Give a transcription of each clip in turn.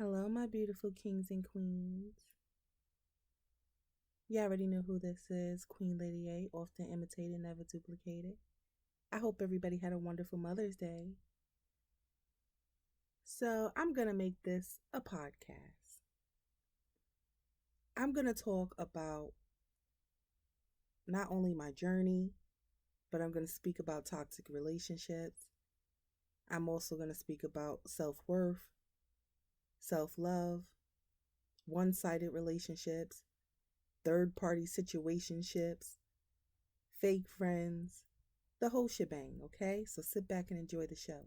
Hello, my beautiful kings and queens. You already know who this is, Queen Lady A, often imitated, never duplicated. I hope everybody had a wonderful Mother's Day. So, I'm going to make this a podcast. I'm going to talk about not only my journey, but I'm going to speak about toxic relationships. I'm also going to speak about self-worth, self-love, one-sided relationships, third-party situationships, fake friends, the whole shebang, okay? So sit back and enjoy the show.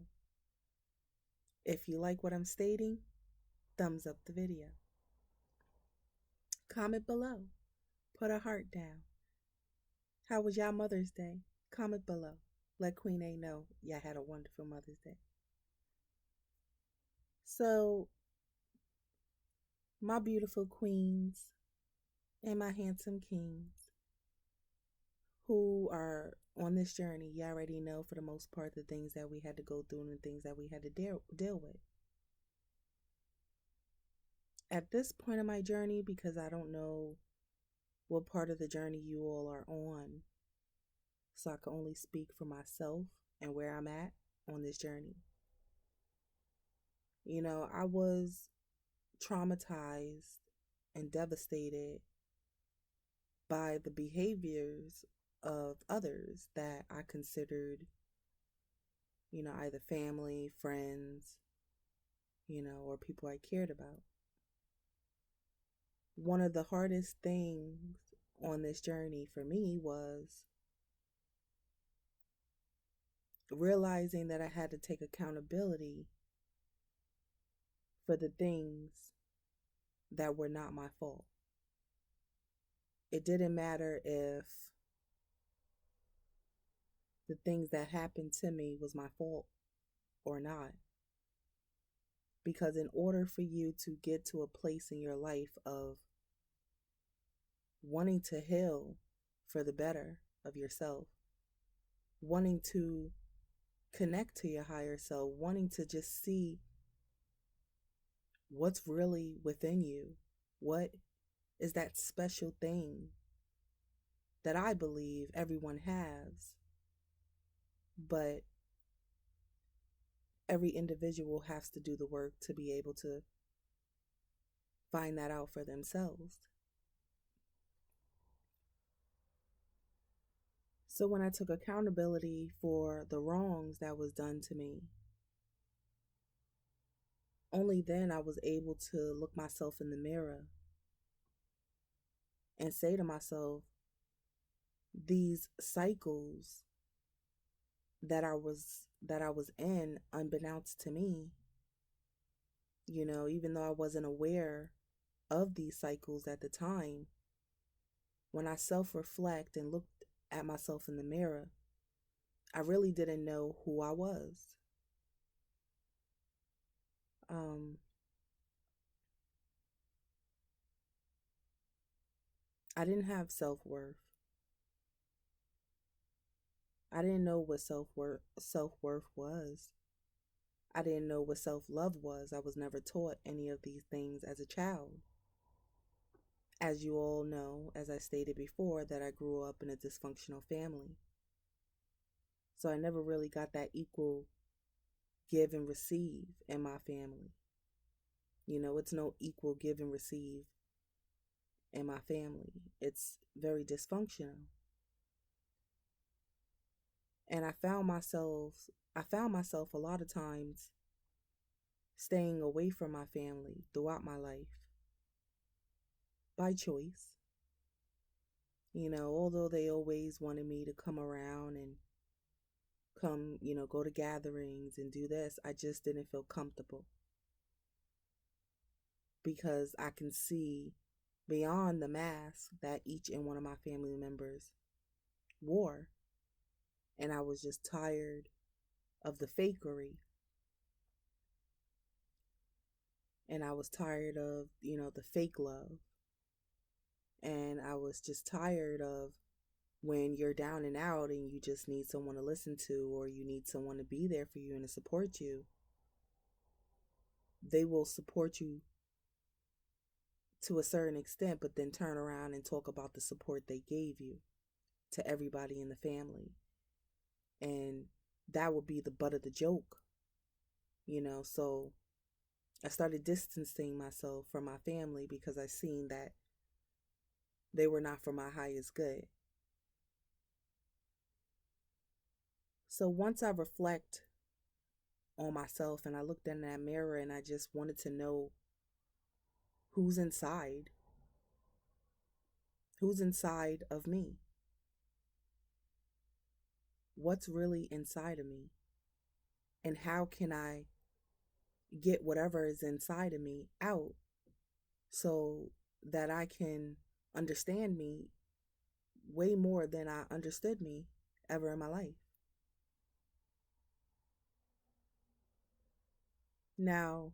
If you like what I'm stating, thumbs up the video. Comment below. Put a heart down. How was y'all Mother's Day? Comment below. Let Queen A know y'all had a wonderful Mother's Day. So, my beautiful queens and my handsome kings who are on this journey, you already know for the most part the things that we had to go through and the things that we had to deal with. At this point of my journey, because I don't know what part of the journey you all are on, so I can only speak for myself and where I'm at on this journey. You know, I was traumatized and devastated by the behaviors of others that I considered, either family, friends, or people I cared about. One of the hardest things on this journey for me was realizing that I had to take accountability for the things that were not my fault. It didn't matter if the things that happened to me was my fault or not. Because in order for you to get to a place in your life of wanting to heal for the better of yourself, wanting to connect to your higher self, wanting to just see what's really within you, what is that special thing that I believe everyone has, but every individual has to do the work to be able to find that out for themselves. So when I took accountability for the wrongs that was done to me, only then I was able to look myself in the mirror and say to myself, these cycles that I was in, unbeknownst to me, even though I wasn't aware of these cycles at the time, when I self-reflect and looked at myself in the mirror, I really didn't know who I was. I didn't have self-worth. I didn't know what self-worth was. I didn't know what self-love was. I was never taught any of these things as a child. As you all know, as I stated before, that I grew up in a dysfunctional family. So I never really got that equal give and receive in my family. It's no equal give and receive in my family. It's very dysfunctional. And I found myself a lot of times staying away from my family throughout my life by choice. Although they always wanted me to come around and come, go to gatherings and do this, I just didn't feel comfortable. Because I can see beyond the mask that each and one of my family members wore. And I was just tired of the fakery. And I was tired of, the fake love. And I was just tired of when you're down and out and you just need someone to listen to, or you need someone to be there for you and to support you, they will support you to a certain extent, but then turn around and talk about the support they gave you to everybody in the family. And that would be the butt of the joke, you know. So I started distancing myself from my family because I seen that they were not for my highest good. So once I reflect on myself and I looked in that mirror and I just wanted to know who's inside, who's inside of me, what's really inside of me, and how can I get whatever is inside of me out so that I can understand me way more than I understood me ever in my life. Now,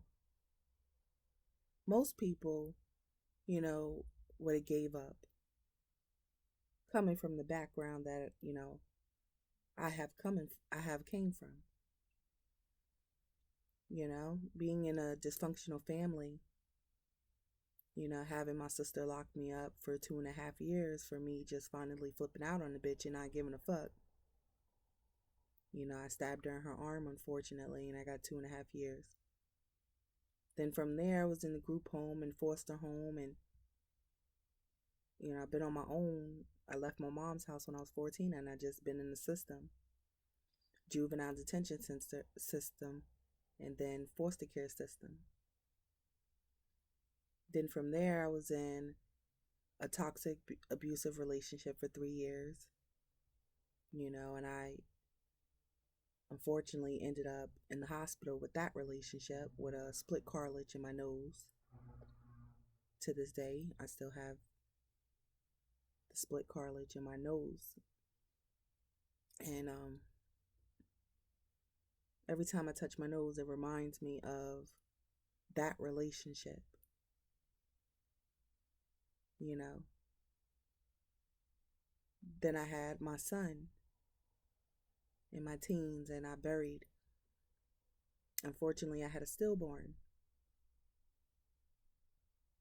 most people, you know, would have gave up coming from the background that, you know, I have came from. You know, being in a dysfunctional family, you know, having my sister lock me up for 2.5 years for me just finally flipping out on the bitch and not giving a fuck. You know, I stabbed her in her arm, unfortunately, and I got 2.5 years. Then from there, I was in the group home and foster home, and, you know, I've been on my own. I left my mom's house when I was 14, and I just been in the system, juvenile detention system, and then foster care system. Then from there, I was in a toxic, abusive relationship for 3 years, you know, and I unfortunately ended up in the hospital with that relationship with a split cartilage in my nose. To this day, I still have the split cartilage in my nose. And every time I touch my nose, it reminds me of that relationship, you know. Then I had my son in my teens and I buried. Unfortunately, I had a stillborn.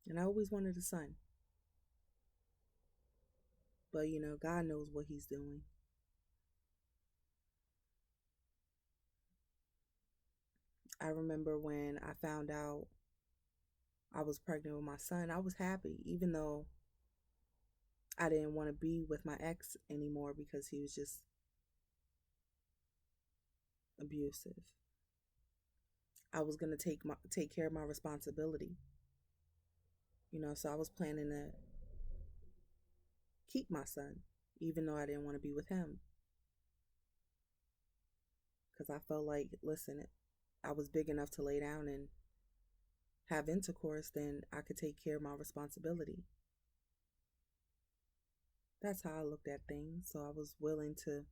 And I always wanted a son. But, you know, God knows what he's doing. I remember when I found out I was pregnant with my son, I was happy, even though I didn't want to be with my ex anymore because he was just abusive. I was going to take care of my responsibility. You know, so I was planning to keep my son, even though I didn't want to be with him. Because I felt like, listen, I was big enough to lay down and have intercourse, then I could take care of my responsibility. That's how I looked at things. So I was willing to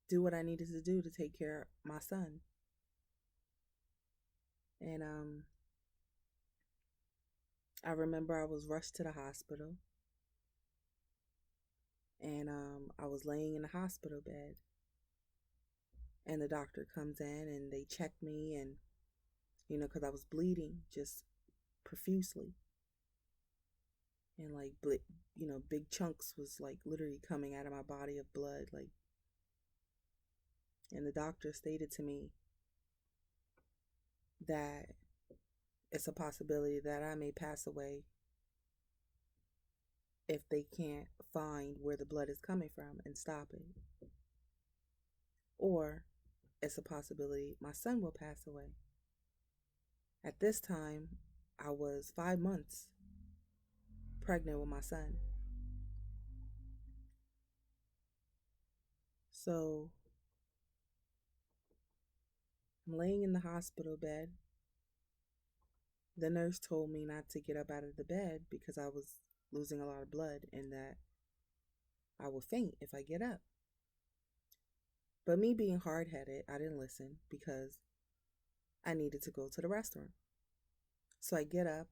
do what I needed to do to take care of my son. And I remember I was rushed to the hospital. And I was laying in the hospital bed. And the doctor comes in and they check me and, you know, because I was bleeding just profusely. And like, you know, big chunks was like literally coming out of my body of blood. Like, and the doctor stated to me that it's a possibility that I may pass away if they can't find where the blood is coming from and stop it. Or it's a possibility my son will pass away. At this time, I was 5 months pregnant with my son. So I'm laying in the hospital bed. The nurse told me not to get up out of the bed because I was losing a lot of blood and that I would faint if I get up. But me being hard-headed, I didn't listen because I needed to go to the restroom. So I get up,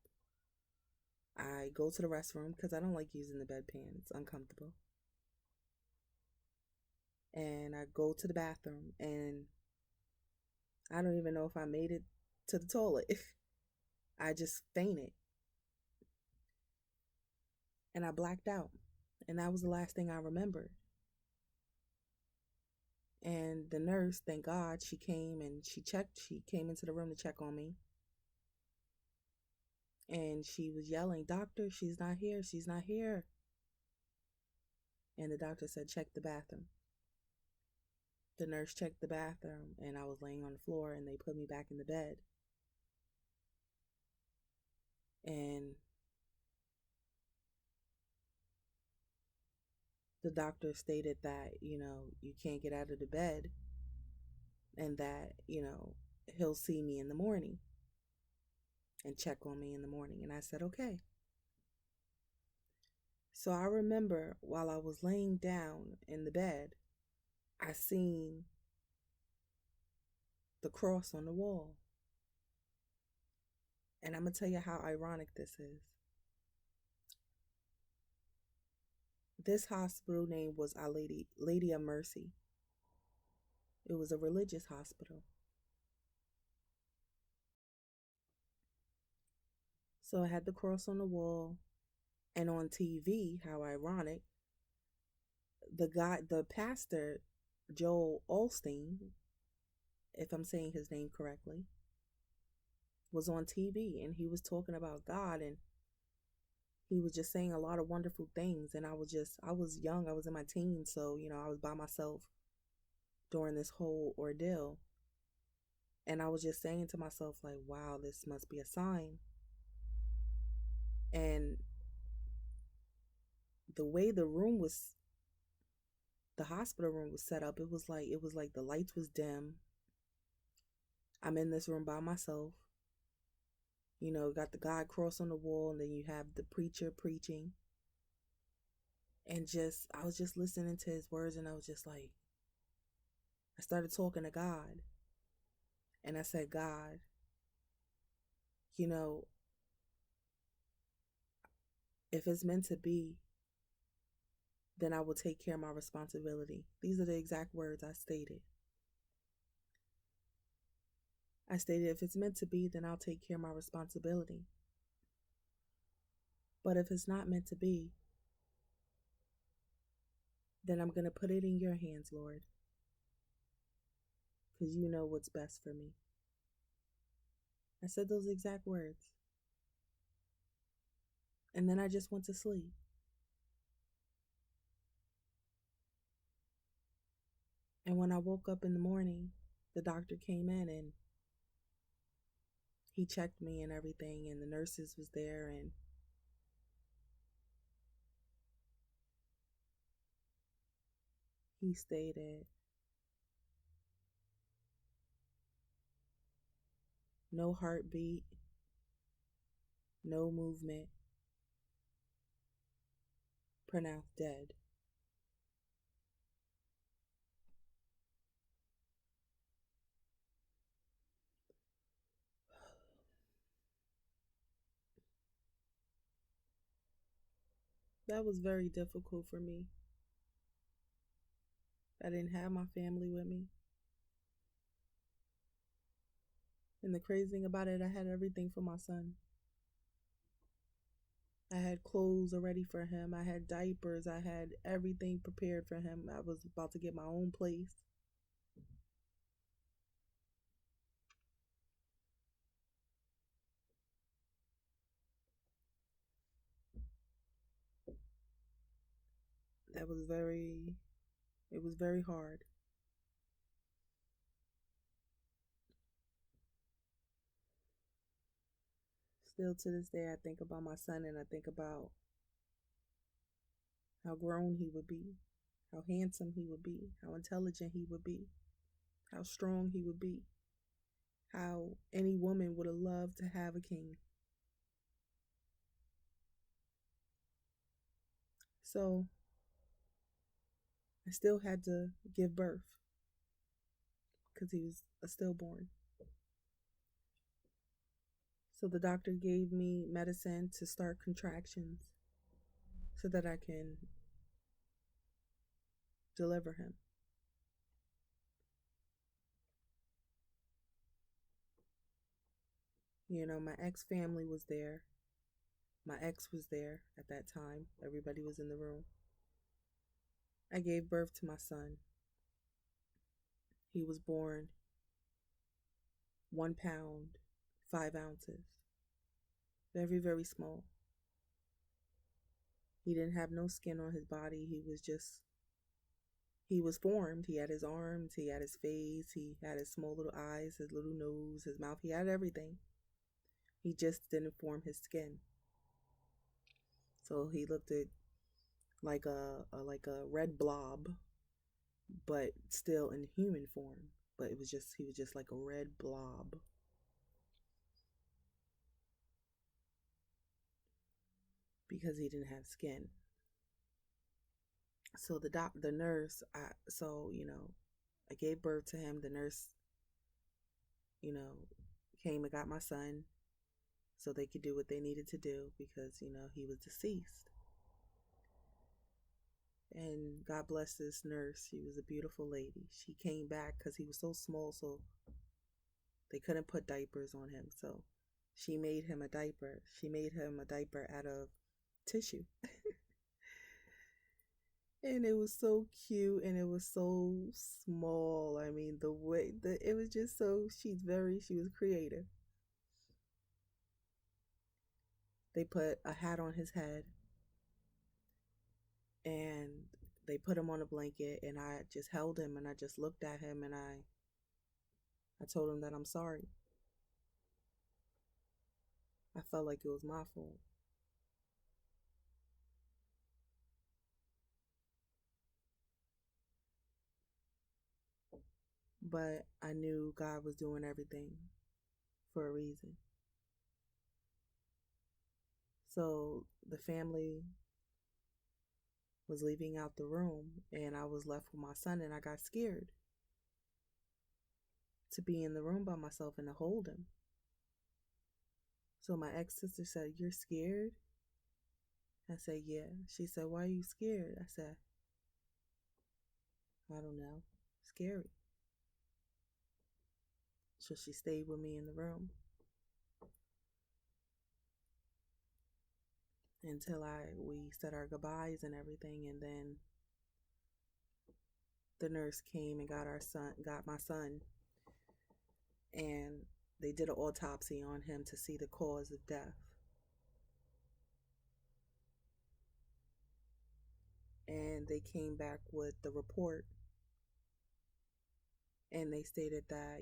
I go to the restroom because I don't like using the bedpan. It's uncomfortable. And I go to the bathroom and I don't even know if I made it to the toilet. I just fainted and I blacked out. And that was the last thing I remembered. And the nurse, thank God, she came and she came into the room to check on me. And she was yelling, "Doctor, she's not here, she's not here." And the doctor said, "Check the bathroom." The nurse checked the bathroom, and I was laying on the floor, and they put me back in the bed. And the doctor stated that, you can't get out of the bed and that, he'll see me in the morning and check on me in the morning. And I said, okay. So I remember while I was laying down in the bed, I seen the cross on the wall. And I'm going to tell you how ironic this is. This hospital name was Our Lady of Mercy. It was a religious hospital. So I had the cross on the wall, and on TV, how ironic, the pastor, Joel Olstein, if I'm saying his name correctly, was on TV, and he was talking about God, and he was just saying a lot of wonderful things. And I was young, I was in my teens, so, I was by myself during this whole ordeal. And I was just saying to myself, like, wow, this must be a sign. And the way the hospital room was set up, it was like the lights was dim. I'm in this room by myself. Got the God cross on the wall, and then you have the preacher preaching. And I was just listening to his words, and I was just like, I started talking to God. And I said, God, you know, if it's meant to be, then I will take care of my responsibility. These are the exact words I stated. I stated, if it's meant to be, then I'll take care of my responsibility. But if it's not meant to be, then I'm going to put it in your hands, Lord, because you know what's best for me. I said those exact words. And then I just went to sleep. And when I woke up in the morning, the doctor came in and he checked me and everything, and the nurses was there, and he stated, no heartbeat, no movement, pronounced dead. That was very difficult for me. I didn't have my family with me. And the crazy thing about it, I had everything for my son. I had clothes already for him. I had diapers. I had everything prepared for him. I was about to get my own place. That was it was very hard. Still to this day, I think about my son, and I think about how grown he would be, how handsome he would be, how intelligent he would be, how strong he would be, how any woman would have loved to have a king. So I still had to give birth because he was a stillborn. So the doctor gave me medicine to start contractions so that I can deliver him. My ex family was there. My ex was there at that time. Everybody was in the room. I gave birth to my son. He was born 1 pound, 5 ounces. Very, very small. He didn't have no skin on his body. He was formed. He had his arms, he had his face, he had his small little eyes, his little nose, his mouth. He had everything. He just didn't form his skin. So he looked at like a red blob, but still in human form. But he was just like a red blob. Because he didn't have skin. So the nurse, I gave birth to him. The nurse, you know, came and got my son so they could do what they needed to do because, he was deceased. And God bless this nurse. She was a beautiful lady. She came back because he was so small, so they couldn't put diapers on him. So she made him a diaper. She made him a diaper out of tissue. And it was so cute and it was so small. I mean, the way that it was just so she was creative. They put a hat on his head and they put him on a blanket and I just held him and I just looked at him and I told him that I'm sorry. I felt like it was my fault. But I knew God was doing everything for a reason. So the family was leaving out the room and I was left with my son and I got scared to be in the room by myself and to hold him. So my ex-sister said, "You're scared?" I said, "Yeah." She said, "Why are you scared?" I said, "I don't know. Scary." So she stayed with me in the room until we said our goodbyes and everything, and then the nurse came and got my son, and they did an autopsy on him to see the cause of death. And they came back with the report and they stated that,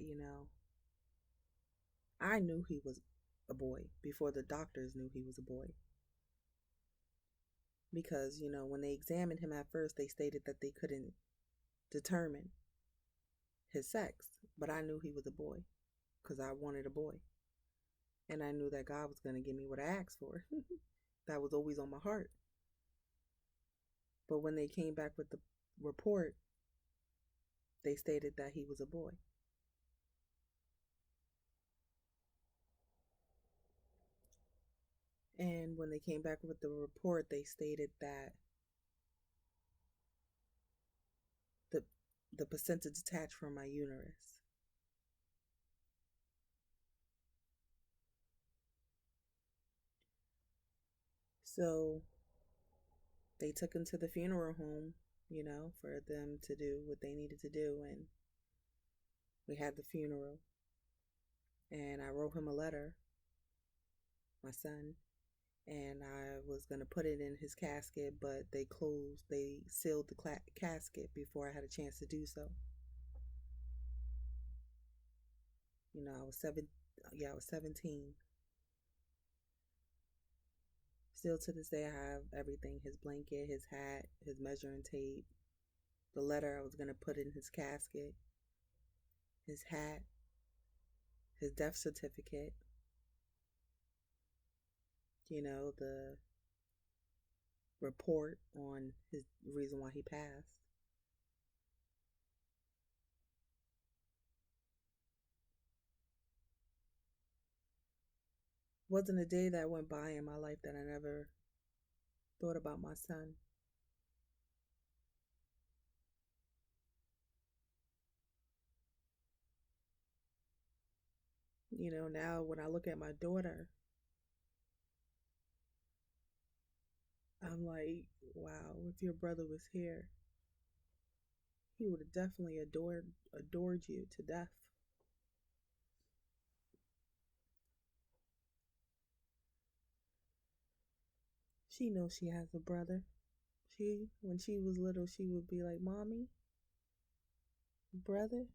I knew he was a boy before the doctors knew he was a boy. Because, when they examined him at first, they stated that they couldn't determine his sex. But I knew he was a boy because I wanted a boy. And I knew that God was going to give me what I asked for. That was always on my heart. But when they came back with the report, they stated that he was a boy. And when they came back with the report, they stated that the the placenta detached from my uterus. So they took him to the funeral home, for them to do what they needed to do. And we had the funeral. And I wrote him a letter, my son, and I was going to put it in his casket, but they sealed the casket before I had a chance to do so. I was I was 17. Still to this day, I have everything: his blanket, his hat, his measuring tape, the letter I was going to put in his casket, his hat, his death certificate, the report on his reason why he passed. Wasn't a day that went by in my life that I never thought about my son. Now when I look at my daughter, I'm like, wow, if your brother was here, he would have definitely adored you to death. She knows she has a brother. She When she was little, she would be like, "Mommy, brother."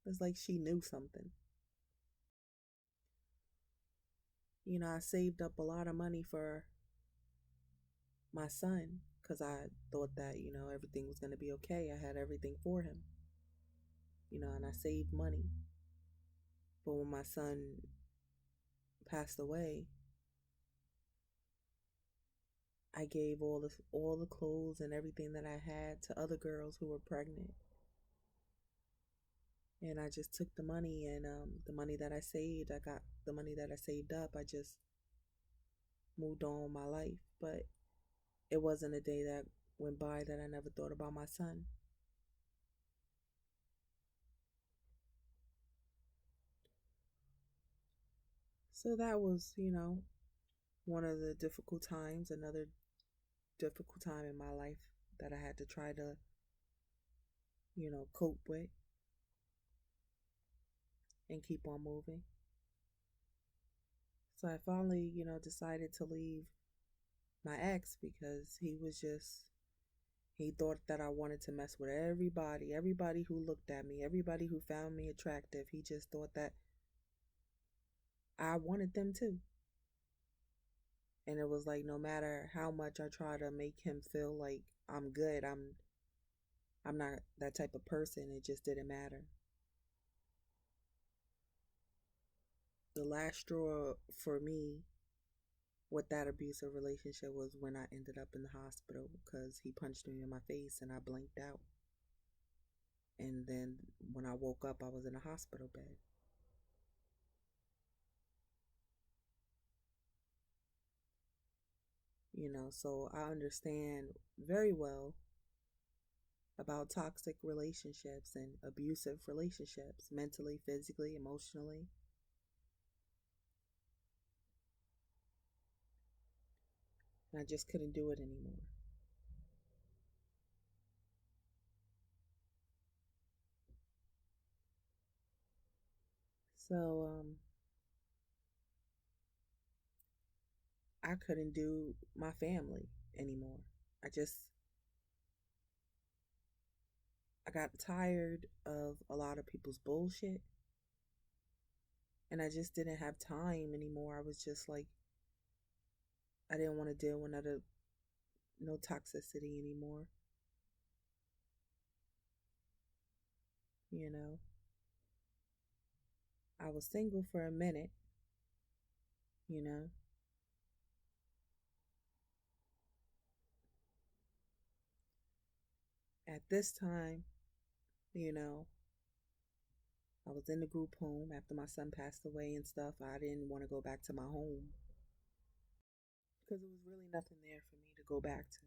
It's like she knew something. I saved up a lot of money for my son because I thought that, everything was going to be okay. I had everything for him, and I saved money. But when my son passed away, I gave all the clothes and everything that I had to other girls who were pregnant. And I just took the money, and the money that I saved, I got the money that I saved up. I just moved on with my life. But it wasn't a day that went by that I never thought about my son. So that was, one of the difficult times, another difficult time in my life that I had to try to, cope with and keep on moving. So I finally, decided to leave my ex because he thought that I wanted to mess with everybody who looked at me, everybody who found me attractive. He just thought that I wanted them too. And it was like no matter how much I try to make him feel like I'm good, I'm not that type of person. It just didn't matter. The last straw for me with that abusive relationship was when I ended up in the hospital because he punched me in my face and I blinked out. And then when I woke up, I was in a hospital bed. So I understand very well about toxic relationships and abusive relationships, mentally, physically, emotionally. And I just couldn't do it anymore. So I couldn't do my family anymore. I just, I got tired of a lot of people's bullshit. And I just didn't have time anymore. I was just like, I didn't want to deal with no toxicity anymore. You know, I was single for a minute, you know. At this time, you know, I was in the group home after my son passed away and stuff. I didn't want to go back to my home because there was really nothing there for me to go back to.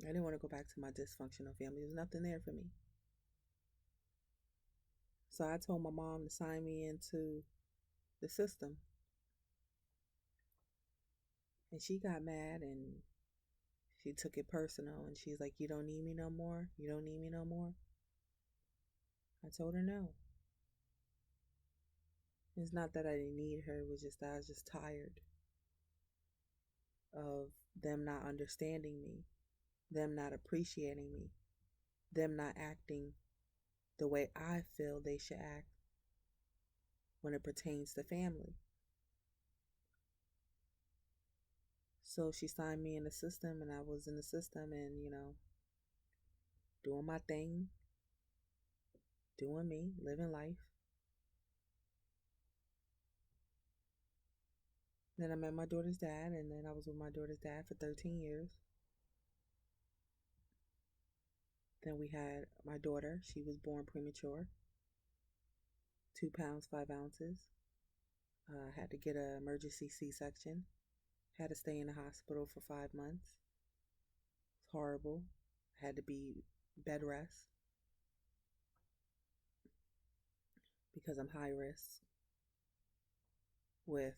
I didn't want to go back to my dysfunctional family. There was nothing there for me. So I told my mom to sign me into the system. And she got mad and she took it personal. And she's like, "You don't need me no more? You don't need me no more?" I told her no. It's not that I didn't need her, it was just that I was just tired of them not understanding me, them not appreciating me, them not acting the way I feel they should act when it pertains to family. So she signed me in the system, and I was in the system and, doing my thing, doing me, living life. Then I met my daughter's dad, and then I was with my daughter's dad for 13 years. Then we had my daughter. She was born premature, 2 pounds, 5 ounces. Had to get an emergency C-section. Had to stay in the hospital for 5 months. It's horrible. Had to be bed rest. because I'm high risk with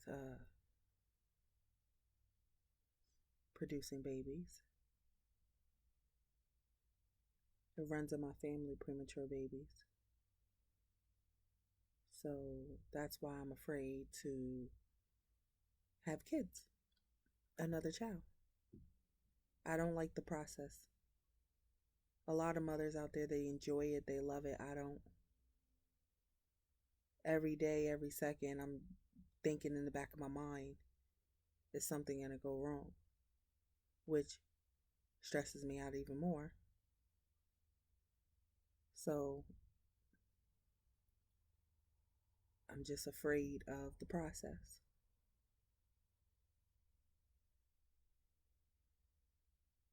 producing babies. It runs in my family, premature babies. So that's why I'm afraid to have kids, another child. I don't like the process. A lot of mothers out there, they enjoy it, they love it. I don't. Every day, every second, I'm thinking in the back of my mind, is something going to go wrong? Which stresses me out even more. So I'm just afraid of the process.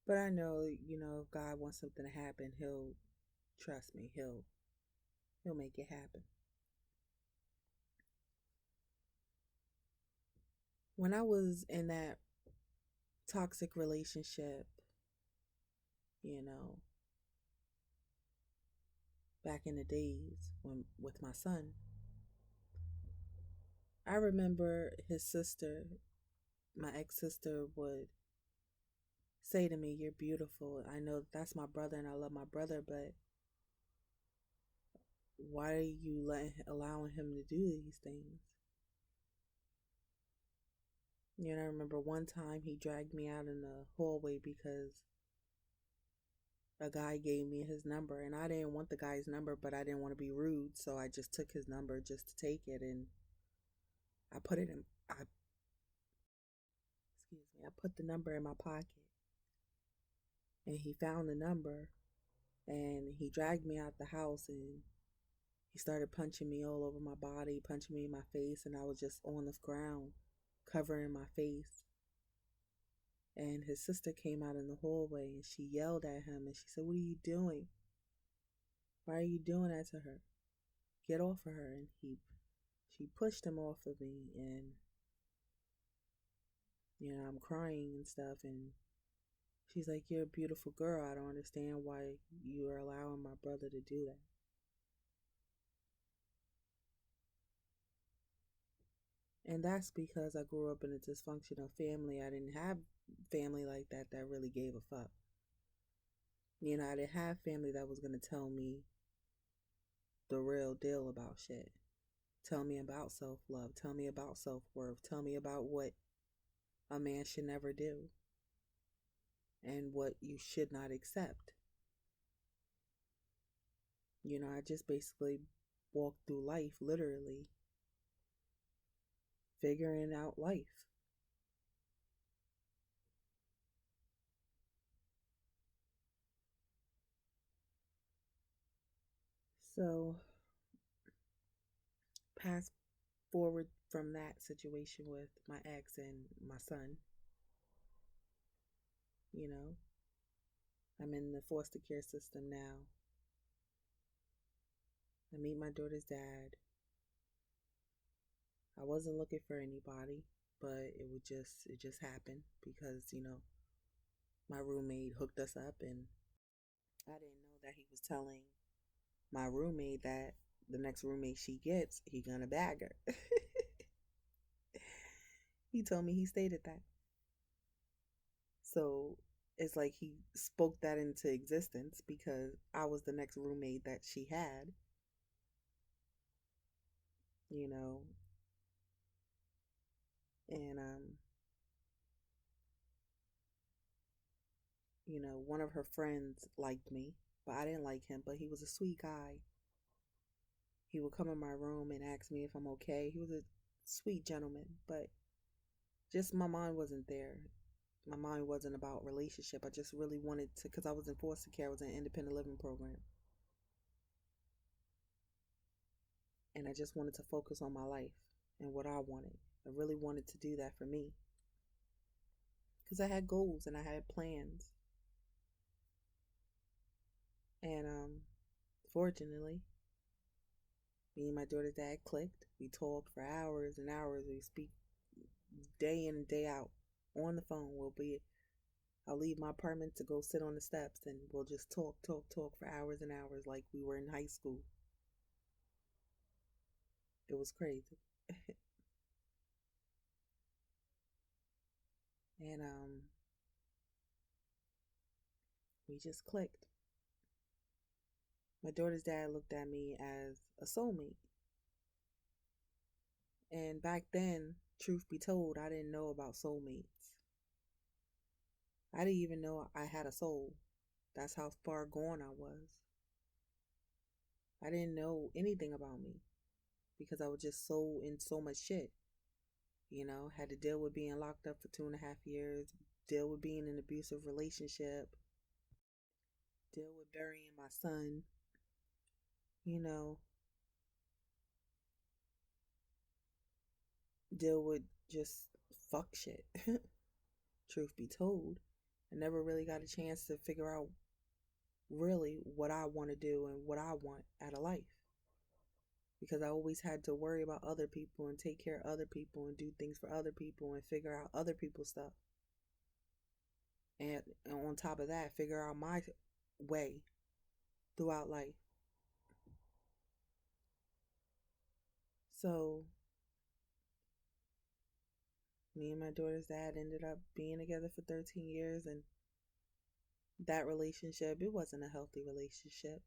But I know, if God wants something to happen, he'll trust me. He'll make it happen. When I was in that toxic relationship, you know, back in the days when with my son, I remember his sister, my ex-sister would say to me, "You're beautiful. I know that's my brother and I love my brother, but why are you allowing him to do these things?" I remember one time he dragged me out in the hallway because a guy gave me his number and I didn't want the guy's number, but I didn't want to be rude, so I just took his number just to take it, and I put it in I excuse me, I put the number in my pocket, and he found the number, and he dragged me out the house, and he started punching me all over my body, punching me in my face, and I was just on the ground covering my face. And his sister came out in the hallway and she yelled at him and she said, "What are you doing? Why are you doing that to her? Get off of her." And she pushed him off of me, and I'm crying and stuff, and she's like, "You're a beautiful girl. I don't understand why you are allowing my brother to do that." And that's because I grew up in a dysfunctional family. I didn't have family like that really gave a fuck. I didn't have family that was going to tell me the real deal about shit. Tell me about self love. Tell me about self worth. Tell me about what a man should never do and what you should not accept. I just basically walked through life, literally figuring out life. So, past forward from that situation with my ex and my son, you know, I'm in the foster care system now. I meet my daughter's dad. I wasn't looking for anybody, but it just happened because, my roommate hooked us up, and I didn't know that he was telling my roommate that the next roommate she gets, he gonna bag her. He told me he stated that. So it's like he spoke that into existence because I was the next roommate that she had, you know, and one of her friends liked me, but I didn't like him, but he was a sweet guy. He would come in my room and ask me if I'm okay. He was a sweet gentleman, but just my mind wasn't there. My mind wasn't about relationship. I just really wanted to, because I was in foster care, I was in an independent living program. And I just wanted to focus on my life and what I wanted. I really wanted to do that for me because I had goals and I had plans. And fortunately, me and my daughter's dad clicked. We talked for hours and hours. We speak day in and day out on the phone. I'll leave my apartment to go sit on the steps and we'll just talk for hours and hours like we were in high school. It was crazy. And we just clicked. My daughter's dad looked at me as a soulmate. And back then, truth be told, I didn't know about soulmates. I didn't even know I had a soul. That's how far gone I was. I didn't know anything about me because I was just so in so much shit. Had to deal with being locked up for 2.5 years, deal with being in an abusive relationship, deal with burying my son, you know, deal with just fuck shit. Truth be told, I never really got a chance to figure out really what I want to do and what I want out of life because I always had to worry about other people and take care of other people and do things for other people and figure out other people's stuff. And on top of that, figure out my way throughout life. So, me and my daughter's dad ended up being together for 13 years, and that relationship, it wasn't a healthy relationship,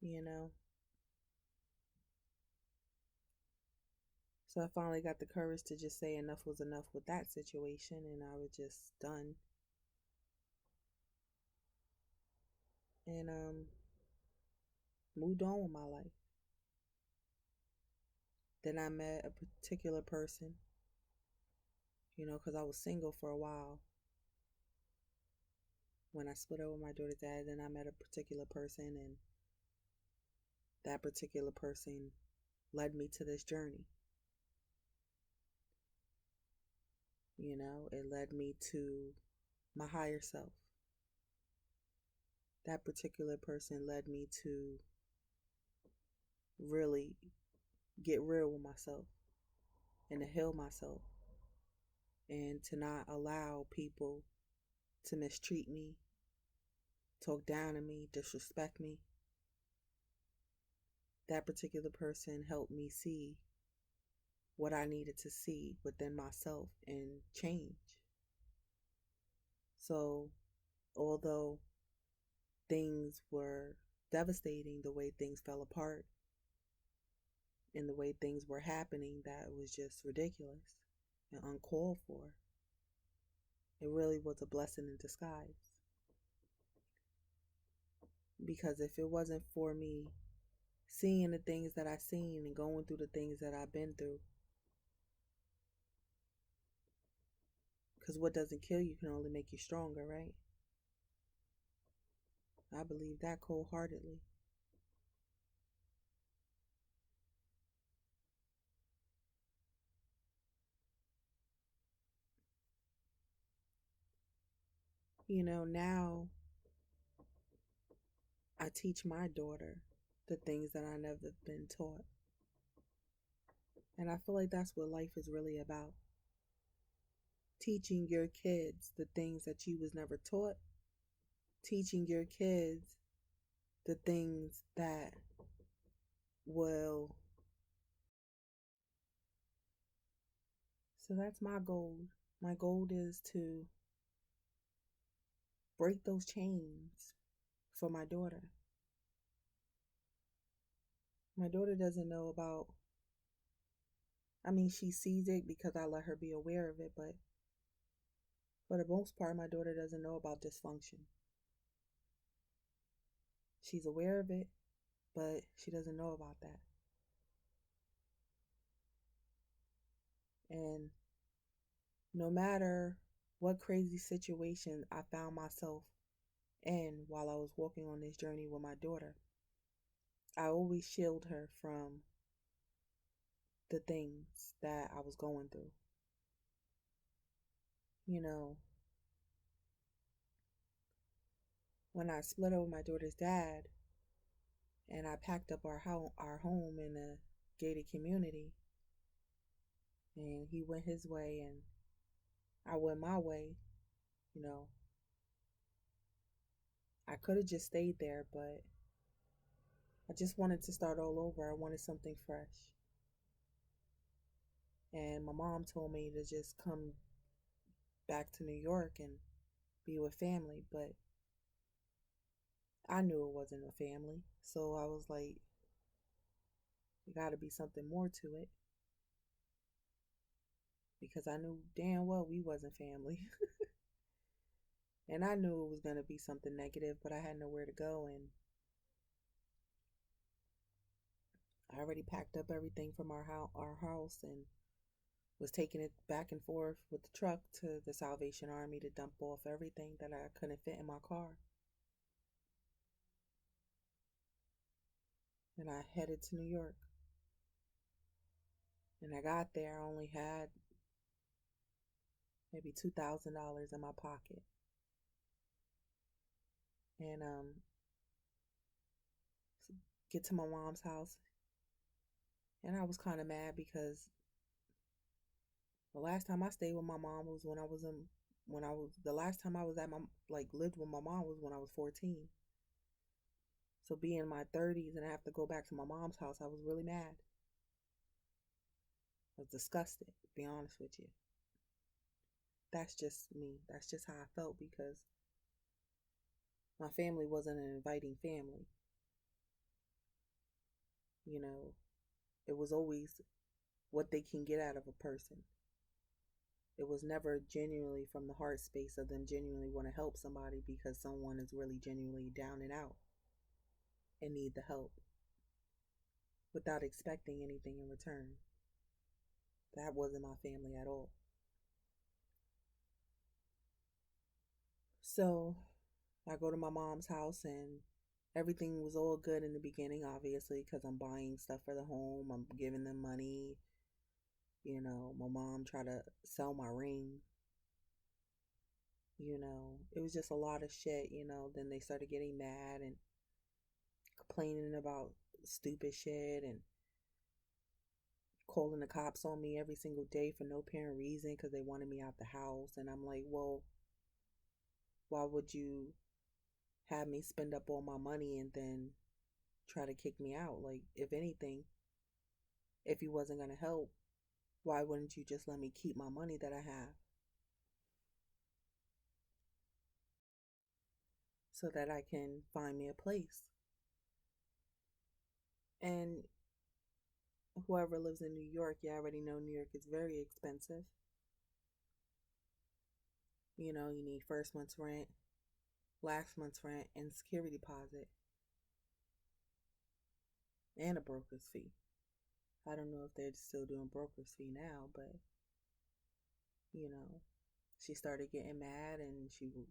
you know? So I finally got the courage to just say enough was enough with that situation, and I was just done. And moved on with my life. Then I met a particular person, because I was single for a while. When I split up with my daughter's dad, then I met a particular person, and that particular person led me to this journey. It led me to my higher self. That particular person led me to really get real with myself and to heal myself and to not allow people to mistreat me, talk down on me, disrespect me. That particular person helped me see what I needed to see within myself and change. So, although things were devastating, the way things fell apart and the way things were happening, that was just ridiculous and uncalled for. It really was a blessing in disguise. Because if it wasn't for me seeing the things that I've seen and going through the things that I've been through, because what doesn't kill you can only make you stronger, right? I believe that wholeheartedly. Now I teach my daughter the things that I never been taught. And I feel like that's what life is really about. Teaching your kids the things that you was never taught. Teaching your kids the things that will. So that's my goal. My goal is to break those chains for my daughter. My daughter doesn't know about, she sees it because I let her be aware of it, but for the most part, my daughter doesn't know about dysfunction. She's aware of it, but she doesn't know about that. And no matter what crazy situation I found myself in while I was walking on this journey with my daughter, I always shield her from the things that I was going through. When I split up with my daughter's dad and I packed up our home in a gated community, and he went his way and I went my way, you know, I could have just stayed there, but I just wanted to start all over. I wanted something fresh. And my mom told me to just come back to New York and be with family, but I knew it wasn't a family. So I was like, there got to be something more to it because I knew damn well we wasn't family. And I knew it was going to be something negative, but I had nowhere to go. And I already packed up everything from our house and was taking it back and forth with the truck to the Salvation Army to dump off everything that I couldn't fit in my car. And I headed to New York. And I got there, I only had maybe $2,000 in my pocket. And get to my mom's house. And I was kind of mad because the last time I stayed with my mom was the last time I was at my, like, lived with my mom was when I was 14. So being in my 30s and I have to go back to my mom's house, I was really mad. I was disgusted, to be honest with you. That's just me. That's just how I felt because my family wasn't an inviting family. You know, it was always what they can get out of a person. It was never genuinely from the heart space of them genuinely want to help somebody because someone is really genuinely down and out and need the help without expecting anything in return. That wasn't my family at all. So I go to my mom's house and everything was all good in the beginning, obviously, because I'm buying stuff for the home. I'm giving them money. My mom tried to sell my ring. It was just a lot of shit. Then they started getting mad and complaining about stupid shit and calling the cops on me every single day for no apparent reason because they wanted me out the house. And I'm like, well, why would you have me spend up all my money and then try to kick me out? Like, if anything, if you wasn't going to help, why wouldn't you just let me keep my money that I have so that I can find me a place? And whoever lives in New York, you already know New York is very expensive. You need first month's rent, last month's rent, and security deposit, and a broker's fee. I don't know if they're still doing broker's fee now, but you know, she started getting mad and she would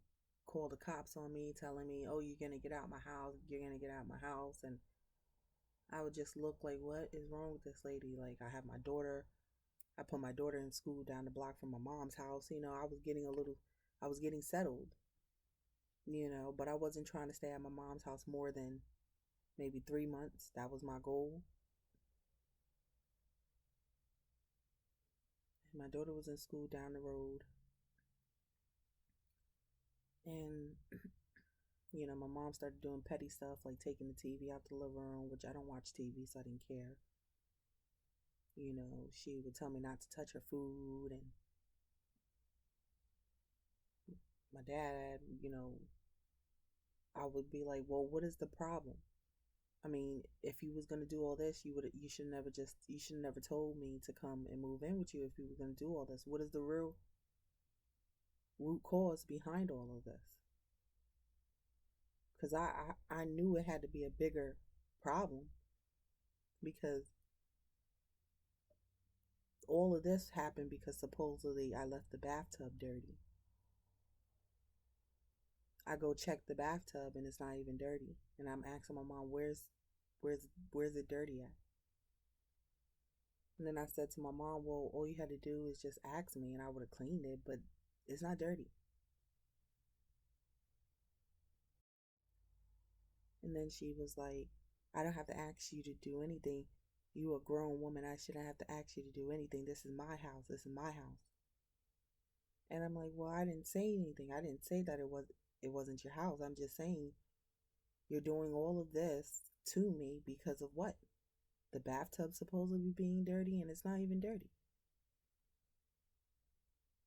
call the cops on me, telling me, "Oh, you're gonna get out my house. You're gonna get out my house." And I would just look like, "What is wrong with this lady?" Like, I have my daughter. I put my daughter in school down the block from my mom's house. I was getting settled. But I wasn't trying to stay at my mom's house more than maybe 3 months. That was my goal. And my daughter was in school down the road. And, my mom started doing petty stuff like taking the TV out the living room, which I don't watch TV, so I didn't care. She would tell me not to touch her food. And my dad, I would be like, well, what is the problem? I mean, if you was gonna do all this, you should never told me to come and move in with you if you were gonna do all this. What is the real root cause behind all of this? Because I knew it had to be a bigger problem because all of this happened because supposedly I left the bathtub dirty. I go check the bathtub and it's not even dirty, and I'm asking my mom, where's it dirty at? And then I said to my mom, well, all you had to do is just ask me and I would have cleaned it, but it's not dirty. And then she was like, I don't have to ask you to do anything. You a grown woman. I shouldn't have to ask you to do anything. This is my house. This is my house. And I'm like, well, I didn't say anything. I didn't say that it wasn't your house. I'm just saying you're doing all of this to me because of what? The bathtub supposedly being dirty and it's not even dirty.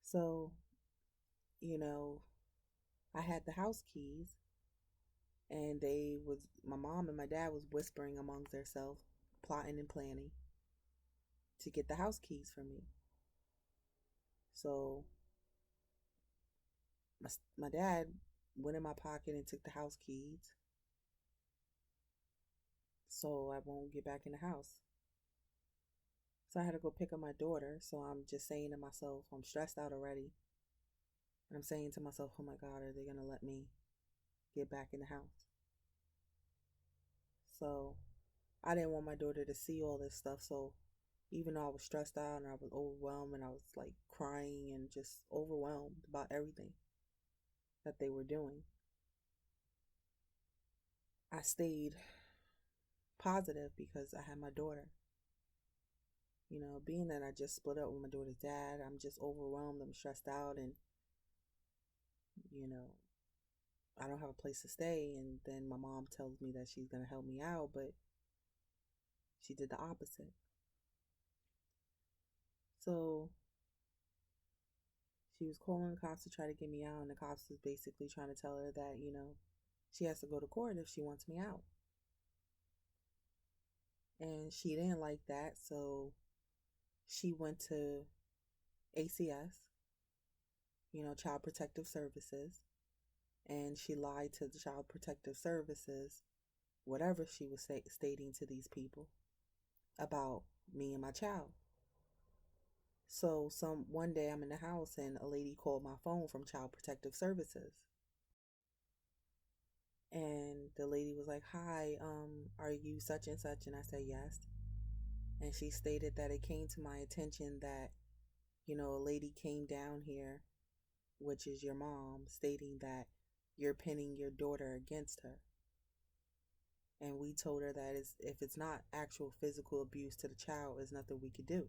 So, you know, I had the house keys and my mom and my dad was whispering amongst themselves, plotting and planning to get the house keys from me. So my dad went in my pocket and took the house keys so I won't get back in the house. So I had to go pick up my daughter. So I'm just saying to myself, I'm stressed out already. And I'm saying to myself, oh my God, are they going to let me get back in the house? So I didn't want my daughter to see all this stuff. So even though I was stressed out and I was overwhelmed and I was like crying and just overwhelmed about everything that they were doing, I stayed positive because I had my daughter. You know, being that I just split up with my daughter's dad, I'm just overwhelmed, I'm stressed out, and, you know, I don't have a place to stay. And then my mom tells me that she's going to help me out, but she did the opposite. So she was calling the cops to try to get me out, and the cops was basically trying to tell her that, you know, she has to go to court if she wants me out. And she didn't like that, so she went to ACS, you know, Child Protective Services, and she lied to the Child Protective Services, whatever she was stating to these people about me and my child. So one day I'm in the house and a lady called my phone from Child Protective Services. And the lady was like, "Hi, are you such and such?" And I said, "Yes." And she stated that it came to my attention that, you know, a lady came down here, which is your mom, stating that you're pinning your daughter against her. And we told her that if it's not actual physical abuse to the child, there's nothing we could do.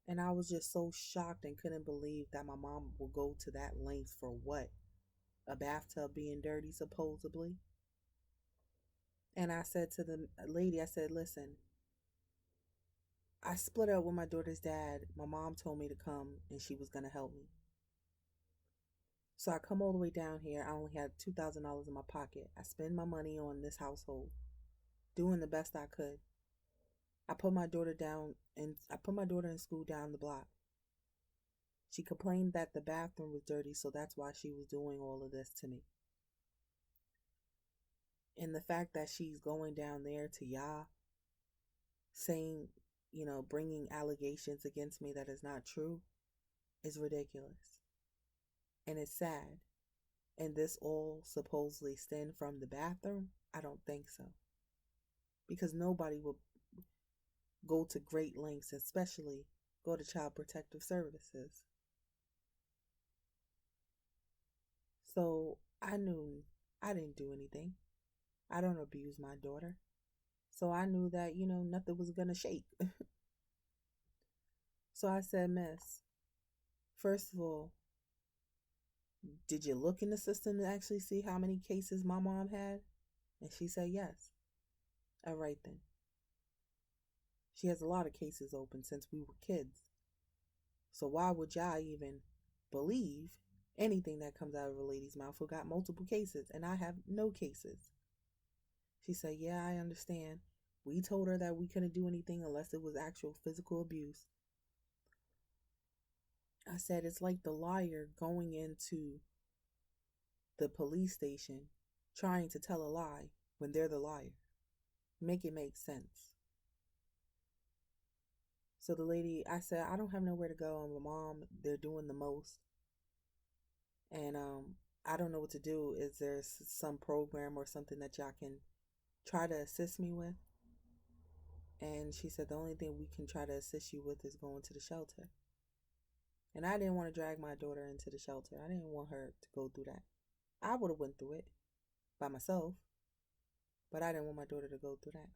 And I was just so shocked and couldn't believe that my mom would go to that length for what? A bathtub being dirty, supposedly. And I said to the lady, I said, "Listen, I split up with my daughter's dad. My mom told me to come and she was going to help me. So I come all the way down here. I only had $2,000 in my pocket. I spend my money on this household, doing the best I could. I put my daughter down and I put my daughter in school down the block. She complained that the bathroom was dirty, so that's why she was doing all of this to me. And the fact that she's going down there to y'all saying, you know, bringing allegations against me that is not true is ridiculous. And it's sad. And this all supposedly stemmed from the bathroom? I don't think so. Because nobody will go to great lengths, especially go to Child Protective Services. So I knew I didn't do anything. I don't abuse my daughter. So I knew that, you know, nothing was going to shake. So I said, "Miss, first of all, did you look in the system to actually see how many cases my mom had?" And she said, "Yes." "All right then. She has a lot of cases open since we were kids. So why would y'all even believe anything that comes out of a lady's mouth who got multiple cases and I have no cases?" She said, "Yeah, I understand. We told her that we couldn't do anything unless it was actual physical abuse." I said, "It's like the liar going into the police station trying to tell a lie when they're the liar. Make it make sense." So the lady, I said, "I don't have nowhere to go. And my mom, they're doing the most. And I don't know what to do. Is there some program or something that y'all can try to assist me with?" And she said, "The only thing we can try to assist you with is going to the shelter." And I didn't want to drag my daughter into the shelter. I didn't want her to go through that. I would have went through it by myself, but I didn't want my daughter to go through that.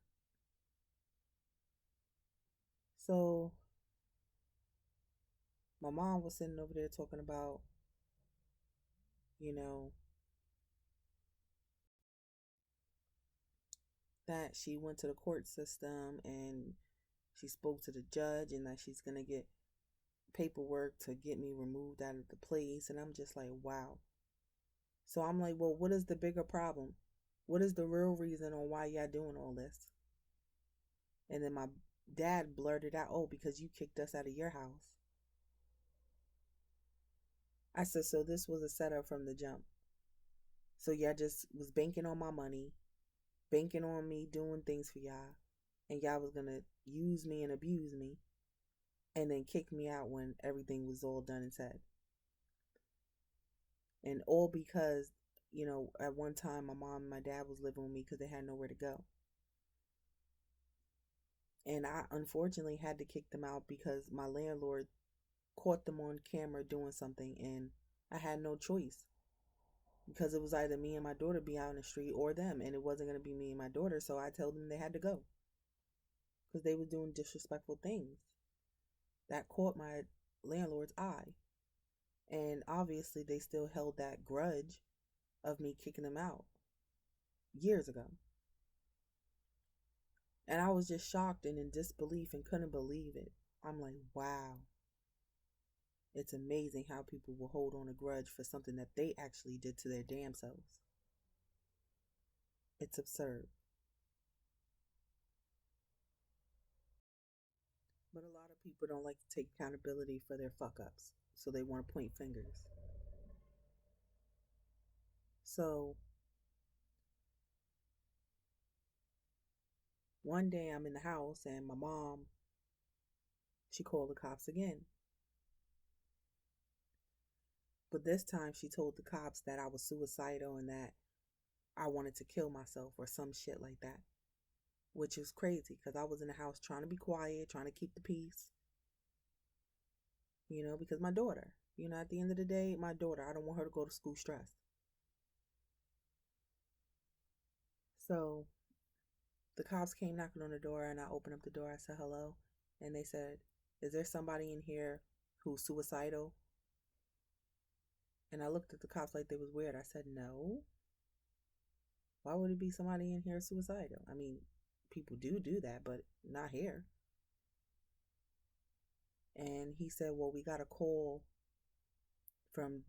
So my mom was sitting over there talking about, you know, that she went to the court system and she spoke to the judge and that she's going to get paperwork to get me removed out of the place. And I'm just like, wow. So I'm like, well, what is the bigger problem? What is the real reason on why y'all doing all this? And then my dad blurted out, oh, because you kicked us out of your house. I said, so this was a setup from the jump. So y'all just was banking on my money, banking on me doing things for y'all, and y'all was gonna use me and abuse me, and then kick me out when everything was all done and said. And all because, at one time my mom and my dad was living with me because they had nowhere to go. And I unfortunately had to kick them out because my landlord caught them on camera doing something, and I had no choice because it was either me and my daughter be out in the street or them, and it wasn't going to be me and my daughter. So I told them they had to go because they were doing disrespectful things that caught my landlord's eye. And obviously they still held that grudge of me kicking them out years ago. And I was just shocked and in disbelief and couldn't believe it. I'm like, wow. It's amazing how people will hold on a grudge for something that they actually did to their damn selves. It's absurd. But a lot of people don't like to take accountability for their fuck ups. So they want to point fingers. So one day I'm in the house and my mom, she called the cops again. But this time she told the cops that I was suicidal and that I wanted to kill myself or some shit like that. Which is crazy because I was in the house trying to be quiet, trying to keep the peace. Because my daughter, at the end of the day, my daughter, I don't want her to go to school stressed. So the cops came knocking on the door and I opened up the door. I said, hello. And they said, is there somebody in here who's suicidal? And I looked at the cops like they was weird. I said, no. Why would it be somebody in here suicidal? I mean, people do that, but not here. And he said, well, we got a call from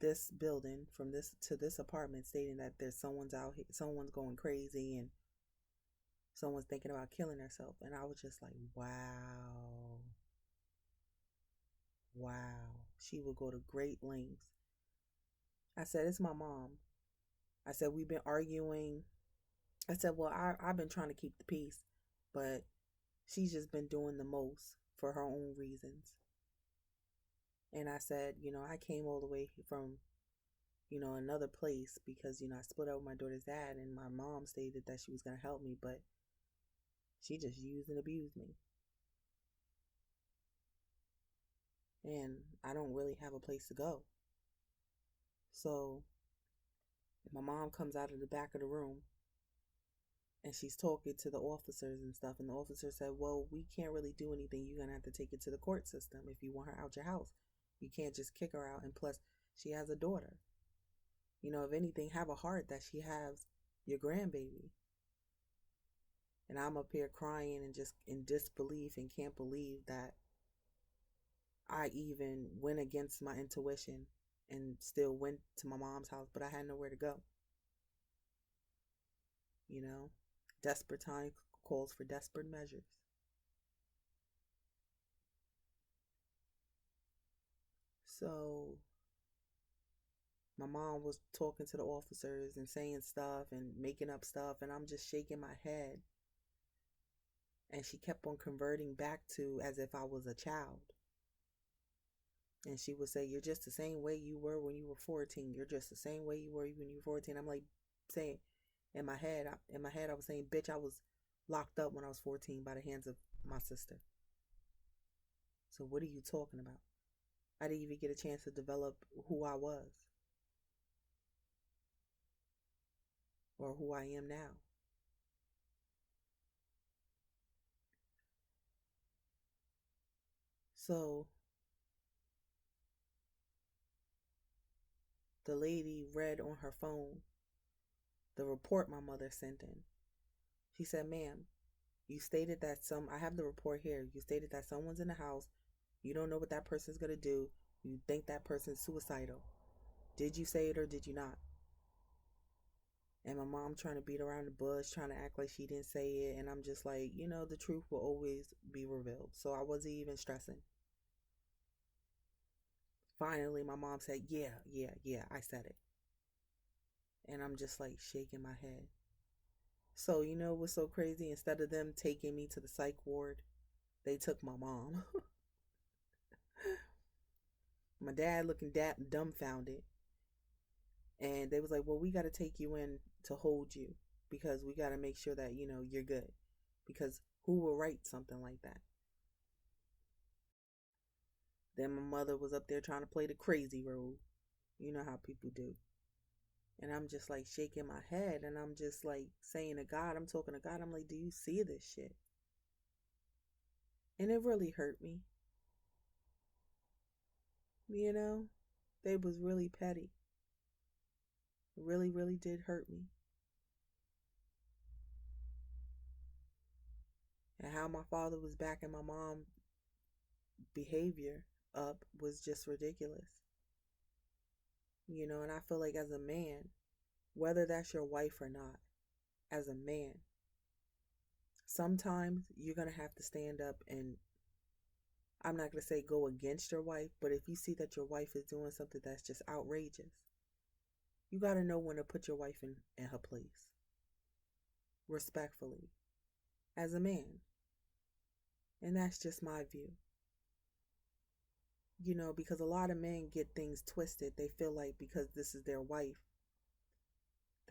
this building, from this to this apartment, stating that there's someone's out here, someone's going crazy and someone's thinking about killing herself. And I was just like, wow. Wow. She will go to great lengths. I said, it's my mom. I said, we've been arguing. I said, well, I've been trying to keep the peace, but she's just been doing the most for her own reasons. And I said, I came all the way from, another place because, I split up with my daughter's dad and my mom stated that she was going to help me, but she just used and abused me. And I don't really have a place to go. So my mom comes out of the back of the room and she's talking to the officers and stuff. And the officer said, well, we can't really do anything. You're going to have to take it to the court system if you want her out your house. You can't just kick her out. And plus, she has a daughter. If anything, have a heart that she has your grandbaby. And I'm up here crying and just in disbelief and can't believe that I even went against my intuition and still went to my mom's house, but I had nowhere to go. Desperate time calls for desperate measures. So my mom was talking to the officers and saying stuff and making up stuff, and I'm just shaking my head. And she kept on converting back to as if I was a child. And she would say, you're just the same way you were when you were 14. You're just the same way you were when you were 14. I'm like saying, in my head, I was saying, bitch, I was locked up when I was 14 by the hands of my sister. So what are you talking about? I didn't even get a chance to develop who I was or who I am now. So the lady read on her phone the report my mother sent in. She said, ma'am, you stated that I have the report here. You stated that someone's in the house. You don't know what that person's going to do. You think that person's suicidal. Did you say it or did you not? And my mom trying to beat around the bush, trying to act like she didn't say it. And I'm just like, the truth will always be revealed. So I wasn't even stressing. Finally, my mom said, yeah, I said it. And I'm just like shaking my head. So, what's so crazy? Instead of them taking me to the psych ward, they took my mom. My dad looking dumbfounded. And they was like, well, we got to take you in to hold you because we got to make sure that, you're good. Because who will write something like that? Then my mother was up there trying to play the crazy role. You know how people do. And I'm just like shaking my head and I'm just like saying to God, I'm talking to God. I'm like, do you see this shit? And it really hurt me. They was really petty. It really, really did hurt me. And how my father was backing my mom behavior up was just ridiculous. And I feel like as a man, whether that's your wife or not, as a man, sometimes you're going to have to stand up and I'm not going to say go against your wife, but if you see that your wife is doing something that's just outrageous, you got to know when to put your wife in her place. Respectfully. As a man. And that's just my view. Because a lot of men get things twisted. They feel like because this is their wife,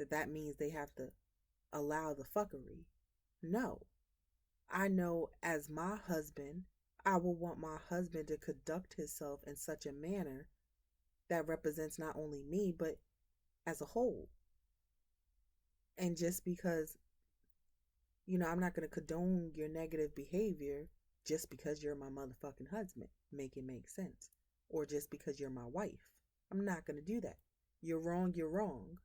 that means they have to allow the fuckery. No. I know as my husband, I will want my husband to conduct himself in such a manner that represents not only me, but as a whole. And just because, I'm not going to condone your negative behavior just because you're my motherfucking husband. Make it make sense. Or just because you're my wife. I'm not going to do that. You're wrong, you're wrong.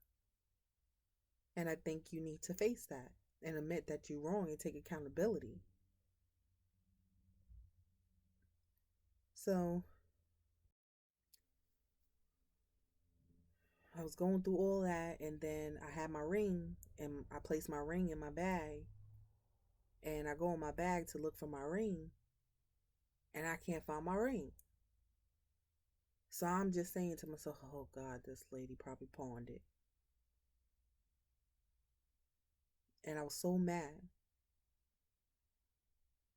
And I think you need to face that and admit that you're wrong and take accountability. So I was going through all that, and then I had my ring, and I placed my ring in my bag, and I go in my bag to look for my ring, and I can't find my ring. So I'm just saying to myself, oh God, this lady probably pawned it. And I was so mad.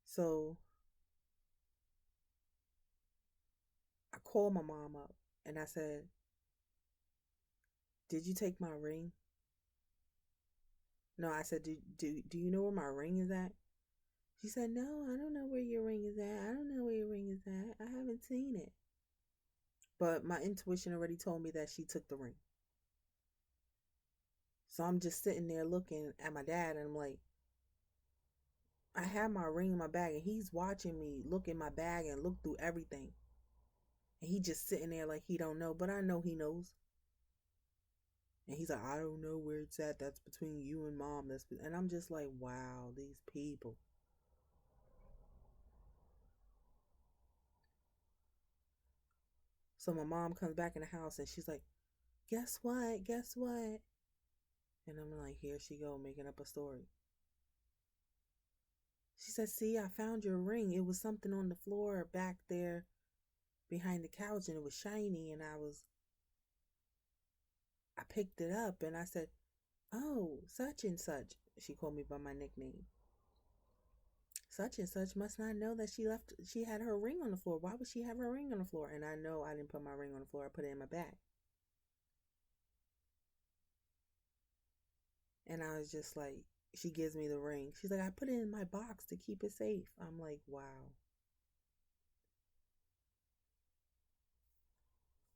So I called my mom up, and I said, did you take my ring? No, I said, do you know where my ring is at? She said, no, I don't know where your ring is at. I don't know where your ring is at. I haven't seen it. But my intuition already told me that she took the ring. So I'm just sitting there looking at my dad, and I'm like, I have my ring in my bag, and he's watching me look in my bag and look through everything. And he just sitting there like he don't know, but I know he knows. And he's like, I don't know where it's at. That's between you and mom. And I'm just like, wow, these people. So my mom comes back in the house and she's like, guess what? Guess what? And I'm like, here she go, making up a story. She said, see, I found your ring. It was something on the floor back there behind the couch and it was shiny. And I picked it up and I said, oh, such and such. She called me by my nickname. Such and such must not know that she had her ring on the floor. Why would she have her ring on the floor? And I know I didn't put my ring on the floor. I put it in my bag. And I was just like, she gives me the ring. She's like, I put it in my box to keep it safe. I'm like, wow.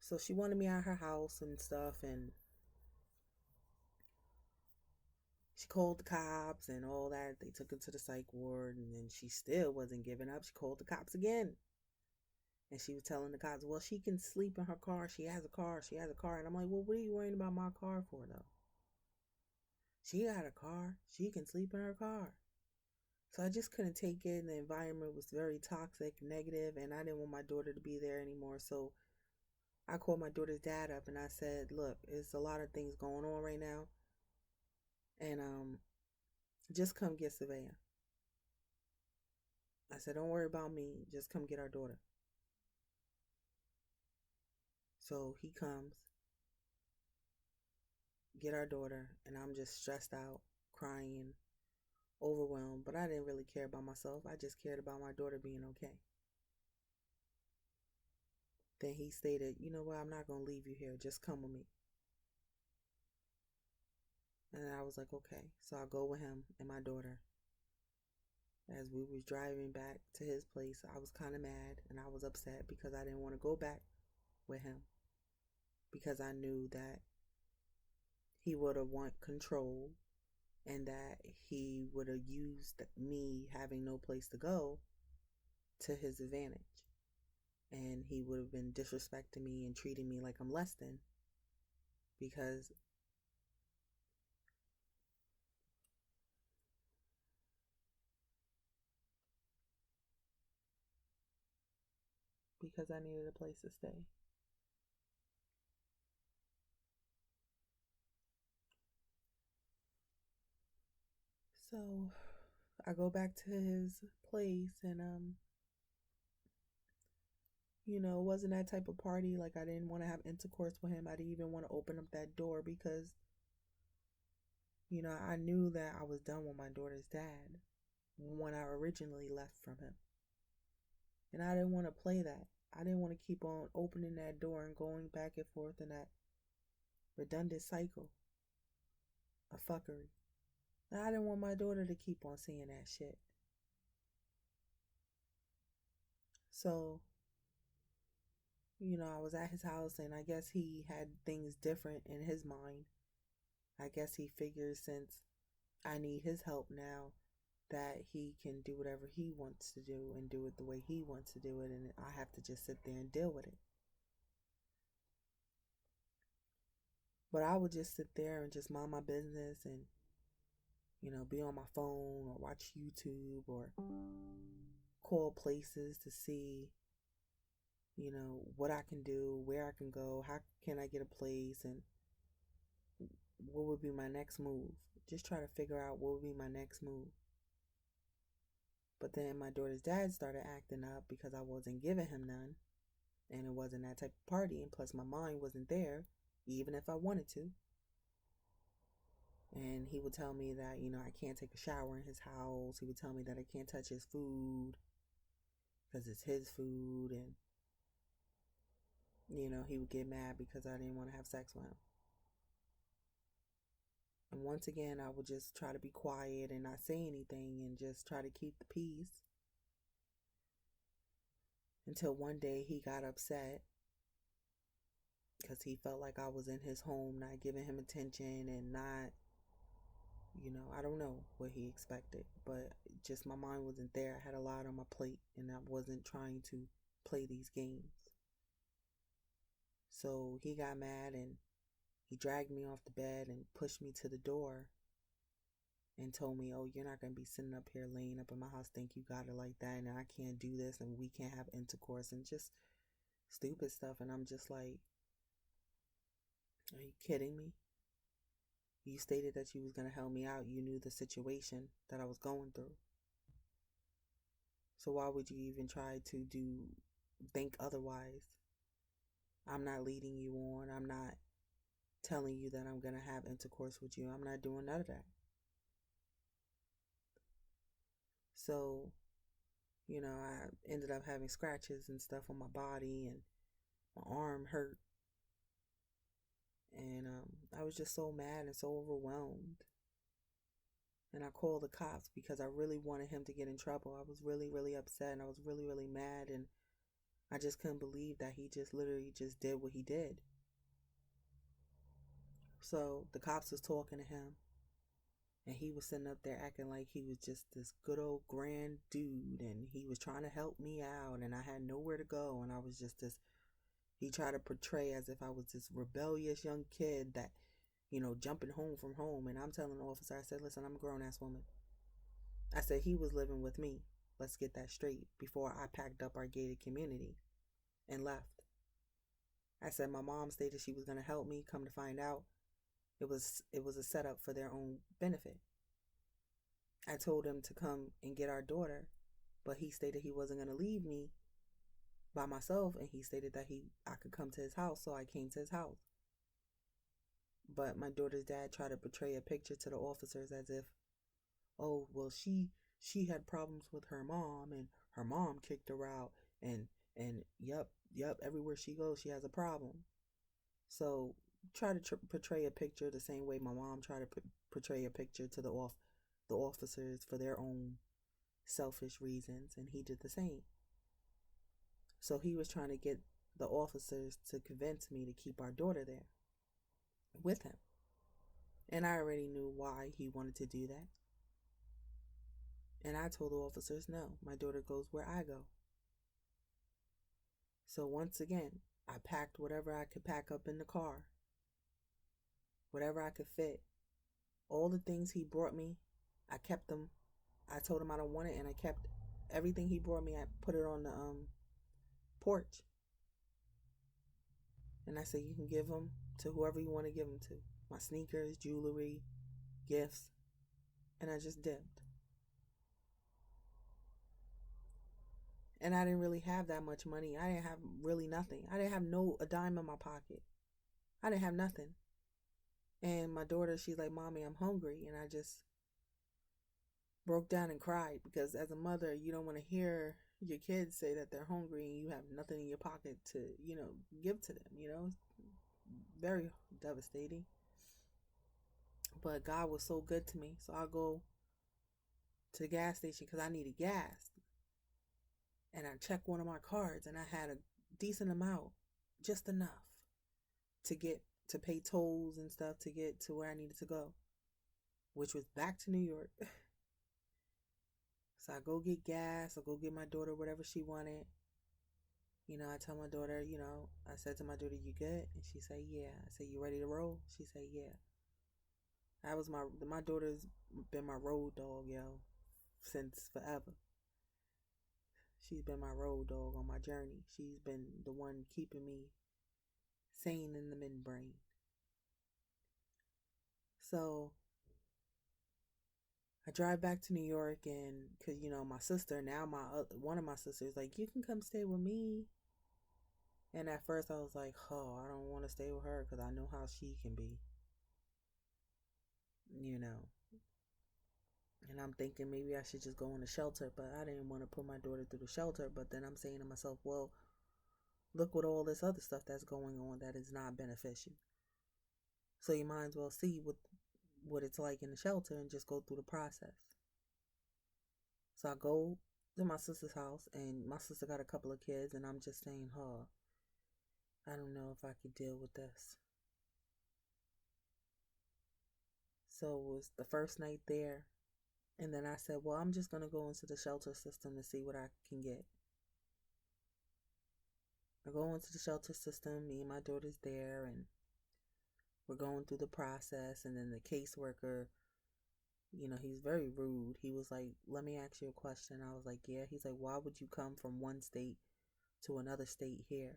So she wanted me at her house and stuff, and she called the cops and all that. They took her to the psych ward, and then she still wasn't giving up. She called the cops again. And she was telling the cops, well, she can sleep in her car. She has a car. She has a car. And I'm like, well, what are you worrying about my car for, though? She got a car. She can sleep in her car. So I just couldn't take it. And the environment was very toxic, negative, and I didn't want my daughter to be there anymore. So I called my daughter's dad up and I said, look, it's a lot of things going on right now. And just come get Savannah. I said, don't worry about me. Just come get our daughter. So he comes, get our daughter, and I'm just stressed out, crying, overwhelmed. But I didn't really care about myself. I just cared about my daughter being okay. Then he stated, you know what, I'm not going to leave you here. Just come with me. And I was like, okay. So I go with him and my daughter. As we was driving back to his place, I was kind of mad and I was upset because I didn't want to go back with him, because I knew that he would have want control and that he would have used me having no place to go to his advantage. And he would have been disrespecting me and treating me like I'm less than, because I needed a place to stay. So I go back to his place and it wasn't that type of party. Like, I didn't want to have intercourse with him. I didn't even want to open up that door because I knew that I was done with my daughter's dad when I originally left from him. And I didn't want to play that. I didn't want to keep on opening that door and going back and forth in that redundant cycle of fuckery. And I didn't want my daughter to keep on seeing that shit. So, I was at his house and I guess he had things different in his mind. I guess he figures since I need his help now that he can do whatever he wants to do and do it the way he wants to do it, and I have to just sit there and deal with it. But I would just sit there and just mind my business and be on my phone or watch YouTube or call places to see what I can do, where I can go, how can I get a place, and what would be my next move. Just try to figure out what would be my next move. But then my daughter's dad started acting up because I wasn't giving him none. And it wasn't that type of party. And plus my mind wasn't there, even if I wanted to. And he would tell me that, I can't take a shower in his house. He would tell me that I can't touch his food because it's his food. And, he would get mad because I didn't want to have sex with him. And once again, I would just try to be quiet and not say anything and just try to keep the peace. Until one day he got upset because he felt like I was in his home, not giving him attention and not, I don't know what he expected. But just my mind wasn't there. I had a lot on my plate and I wasn't trying to play these games. So he got mad and he dragged me off the bed and pushed me to the door and told me, oh, you're not going to be sitting up here laying up in my house, think you got it like that, and I can't do this and we can't have intercourse, and just stupid stuff. And I'm just like, are you kidding me? You stated that you was going to help me out. You knew the situation that I was going through. So why would you even try to think otherwise? I'm not leading you on. I'm not telling you that I'm going to have intercourse with you. I'm not doing none of that. So, I ended up having scratches and stuff on my body, and my arm hurt. And I was just so mad and so overwhelmed. And I called the cops because I really wanted him to get in trouble. I was really, really upset and I was really, really mad. And I just couldn't believe that he just literally just did what he did. So the cops was talking to him. And he was sitting up there acting like he was just this good old grand dude. And he was trying to help me out. And I had nowhere to go. And I was just this, he tried to portray as if I was this rebellious young kid that jumping home from home. And I'm telling the officer, I said, listen, I'm a grown ass woman. I said, he was living with me. Let's get that straight before I packed up our gated community and left. I said, my mom stated she was going to help me. Come to find out, it was a setup for their own benefit. I told him to come and get our daughter, but he stated he wasn't going to leave me by myself, and he stated that I could come to his house, so I came to his house. But my daughter's dad tried to portray a picture to the officers as if, oh, well, she had problems with her mom, and her mom kicked her out, and yep, everywhere she goes, she has a problem. So try to portray a picture the same way my mom tried to portray a picture to the officers for their own selfish reasons, and he did the same. So he was trying to get the officers to convince me to keep our daughter there with him. And I already knew why he wanted to do that. And I told the officers, no, my daughter goes where I go. So once again, I packed whatever I could pack up in the car, whatever I could fit. All the things he brought me, I kept them. I told him I don't want it, and I kept everything he brought me. I put it on the porch. And I said, you can give them to whoever you want to give them to. My sneakers, jewelry, gifts. And I just dipped. And I didn't really have that much money. I didn't have really nothing. I didn't have a dime in my pocket. I didn't have nothing. And my daughter, she's like, Mommy, I'm hungry. And I just broke down and cried, because as a mother, you don't want to hear your kids say that they're hungry and you have nothing in your pocket to, give to them, very devastating. But God was so good to me. So I go to the gas station because I needed gas. And I checked one of my cards, and I had a decent amount, just enough to pay tolls and stuff to get to where I needed to go, which was back to New York. So I go get gas, I go get my daughter whatever she wanted. I tell my daughter, I said to my daughter, you good? And she said, yeah. I said, you ready to roll? She said, yeah. That was my daughter's been my road dog, since forever. She's been my road dog on my journey. She's been the one keeping me sane in the midbrain. So I drive back to New York, and because my sister, now one of my sisters, like, you can come stay with me. And at first I was like, oh, I don't want to stay with her because I know how she can be, And I'm thinking maybe I should just go in the shelter, but I didn't want to put my daughter through the shelter. But then I'm saying to myself, well, look what all this other stuff that's going on that is not beneficial. So you might as well see what it's like in the shelter and just go through the process. So I go to my sister's house, and my sister got a couple of kids, and I'm just saying, I don't know if I could deal with this. So it was the first night there. And then I said, well, I'm just going to go into the shelter system to see what I can get. I go into the shelter system, me and my daughter's there, and we're going through the process. And then the caseworker, he's very rude. He was like, let me ask you a question. I was like, yeah. He's like, why would you come from one state to another state here?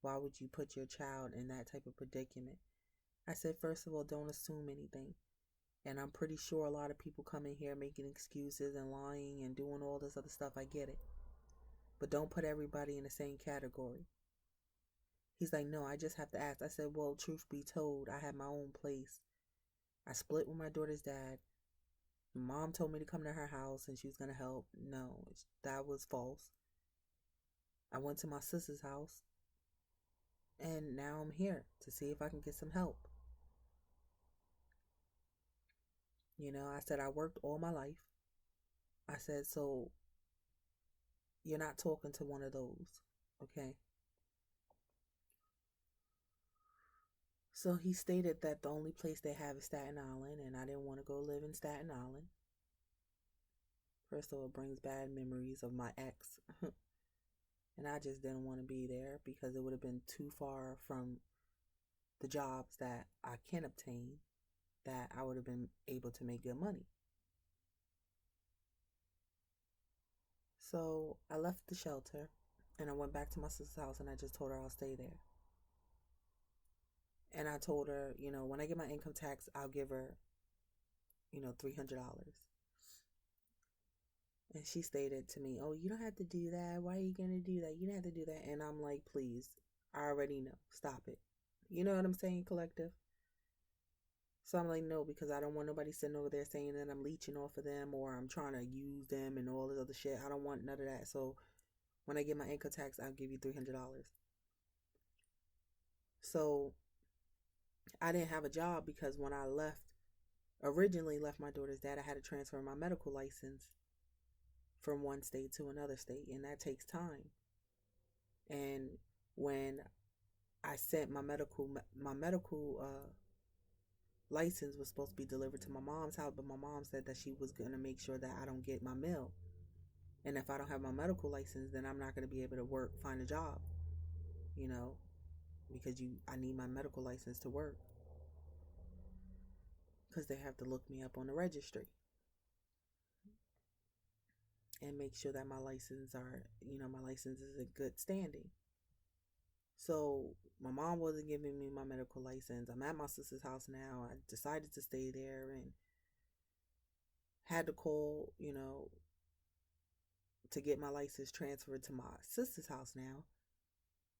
Why would you put your child in that type of predicament? I said, first of all, don't assume anything. And I'm pretty sure a lot of people come in here making excuses and lying and doing all this other stuff. I get it. But don't put everybody in the same category. He's like, no, I just have to ask. I said, well, truth be told, I had my own place. I split with my daughter's dad. Mom told me to come to her house and she was going to help. No, that was false. I went to my sister's house, and now I'm here to see if I can get some help. I said, I worked all my life. I said, so you're not talking to one of those, okay? So he stated that the only place they have is Staten Island, and I didn't want to go live in Staten Island. First of all, it brings bad memories of my ex. And I just didn't want to be there because it would have been too far from the jobs that I can obtain, that I would have been able to make good money. So I left the shelter and I went back to my sister's house and I just told her I'll stay there. And I told her, when I get my income tax, I'll give her, $300. And she stated to me, "Oh, you don't have to do that. Why are you going to do that? You don't have to do that." And I'm like, "Please, I already know. Stop it." You know what I'm saying, collective? So I'm like, "No," because I don't want nobody sitting over there saying that I'm leeching off of them or I'm trying to use them and all this other shit. I don't want none of that. So when I get my income tax, I'll give you $300. So I didn't have a job because when I originally left my daughter's dad, I had to transfer my medical license from one state to another state, and that takes time. And when I sent my medical license was supposed to be delivered to my mom's house, but my mom said that she was gonna make sure that I don't get my mail. And if I don't have my medical license, then I'm not gonna be able to find a job, you know, because I need my medical license to work because they have to look me up on the registry and make sure that my license is in good standing. So my mom wasn't giving me my medical license. I'm at my sister's house now. I decided to stay there and had to call, to get my license transferred to my sister's house now,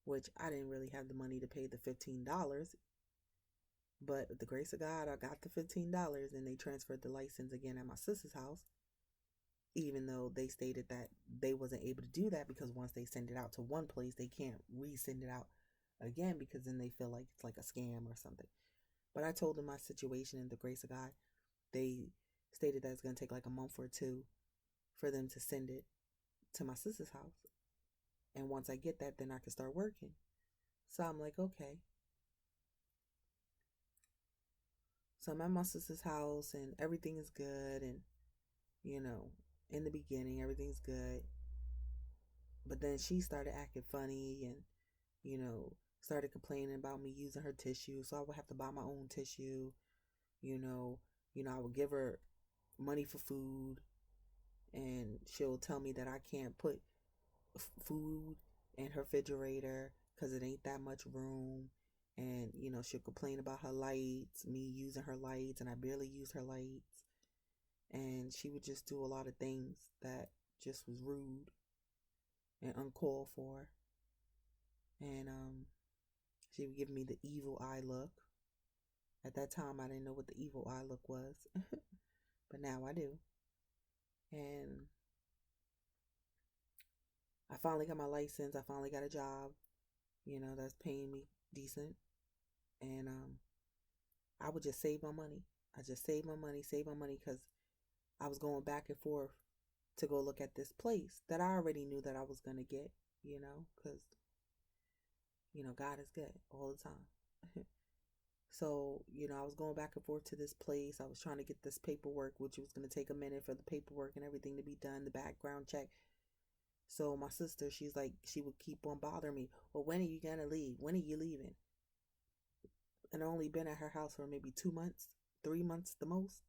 which I didn't really have the money to pay the $15. But with the grace of God, I got the $15 and they transferred the license again at my sister's house, even though they stated that they wasn't able to do that because once they send it out to one place, they can't resend it out again because then they feel like it's like a scam or something. But I told them my situation and the grace of God. They stated that it's going to take like a month or two for them to send it to my sister's house. And once I get that, then I can start working. So I'm like, okay. So I'm at my sister's house and everything is good. And, in the beginning, everything's good. But then she started acting funny and, started complaining about me using her tissue. So I would have to buy my own tissue. You know, I would give her money for food and she'll tell me that I can't put food in her refrigerator because it ain't that much room. And, she'll complain about her lights, me using her lights, and I barely use her lights. And she would just do a lot of things that just was rude and uncalled for. And she would give me the evil eye look. At that time, I didn't know what the evil eye look was, but now I do. And I finally got my license. I finally got a job, that's paying me decent. And I would just save my money. I just save my money because I was going back and forth to go look at this place that I already knew that I was going to get, because, God is good all the time. So, I was going back and forth to this place. I was trying to get this paperwork, which was going to take a minute for the paperwork and everything to be done, the background check. So my sister, she would keep on bothering me. Well, when are you going to leave? When are you leaving? And I only been at her house for maybe 2 months, 3 months the most.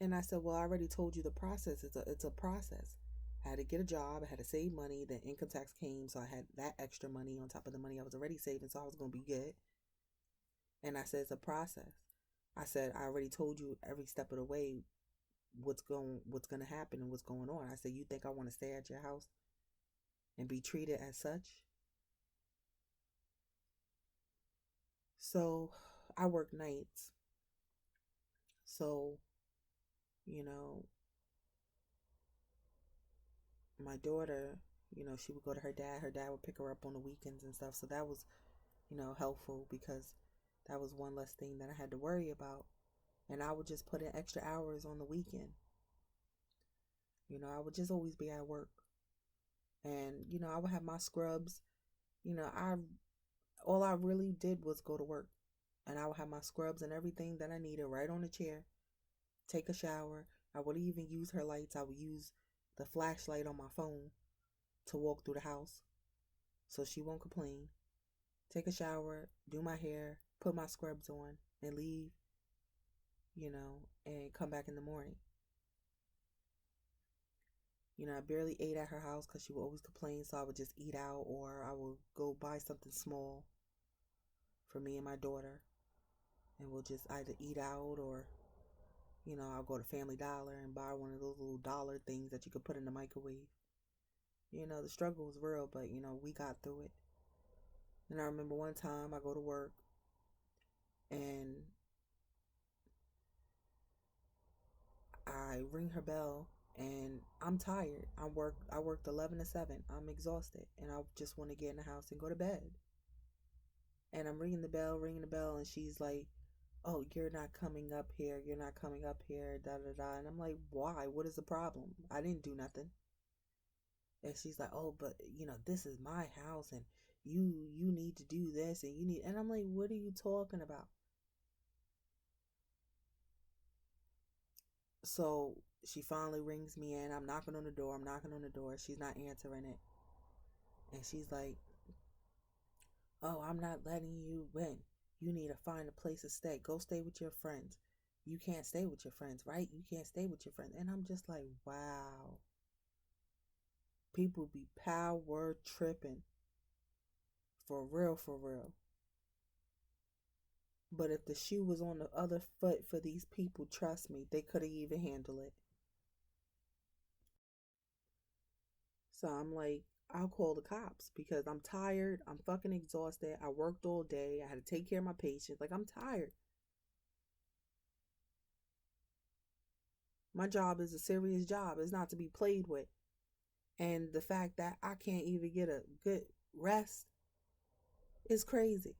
And I said, well, I already told you the process. It's a process. I had to get a job. I had to save money. Then income tax came, so I had that extra money on top of the money I was already saving, so I was going to be good. And I said, it's a process. I said, I already told you every step of the way what's going to happen and what's going on. I said, you think I want to stay at your house and be treated as such? So I work nights. So, my daughter, she would go to her dad. Her dad would pick her up on the weekends and stuff. So that was, helpful because that was one less thing that I had to worry about. And I would just put in extra hours on the weekend. I would just always be at work. And, I would have my scrubs. All I really did was go to work. And I would have my scrubs and everything that I needed right on the chair. Take a shower. I would even use her lights. I would use the flashlight on my phone to walk through the house so she won't complain. Take a shower, do my hair, put my scrubs on, and leave, and come back in the morning. I barely ate at her house because she would always complain, so I would just eat out, or I would go buy something small for me and my daughter, and we'll just either eat out, or I'll go to Family Dollar and buy one of those little dollar things that you could put in the microwave. The struggle was real, but we got through it. And I remember one time I go to work, and I ring her bell, and I'm tired. I worked 11 to 7. I'm exhausted, and I just want to get in the house and go to bed. And I'm ringing the bell, and she's like, "Oh, you're not coming up here. You're not coming up here, da da da." And I'm like, "Why? What is the problem? I didn't do nothing." And she's like, "Oh, but this is my house, and you need to do this, and you need." And I'm like, "What are you talking about?" So she finally rings me in. I'm knocking on the door. I'm knocking on the door. She's not answering it. And she's like, "Oh, I'm not letting you in. You need to find a place to stay. Go stay with your friends. You can't stay with your friends, right? You can't stay with your friends." And I'm just like, wow. People be power tripping. For real, for real. But if the shoe was on the other foot for these people, trust me, they could have even handled it. So I'm like, I'll call the cops because I'm tired. I'm fucking exhausted. I worked all day. I had to take care of my patients. Like, I'm tired. My job is a serious job. It's not to be played with. And the fact that I can't even get a good rest is crazy.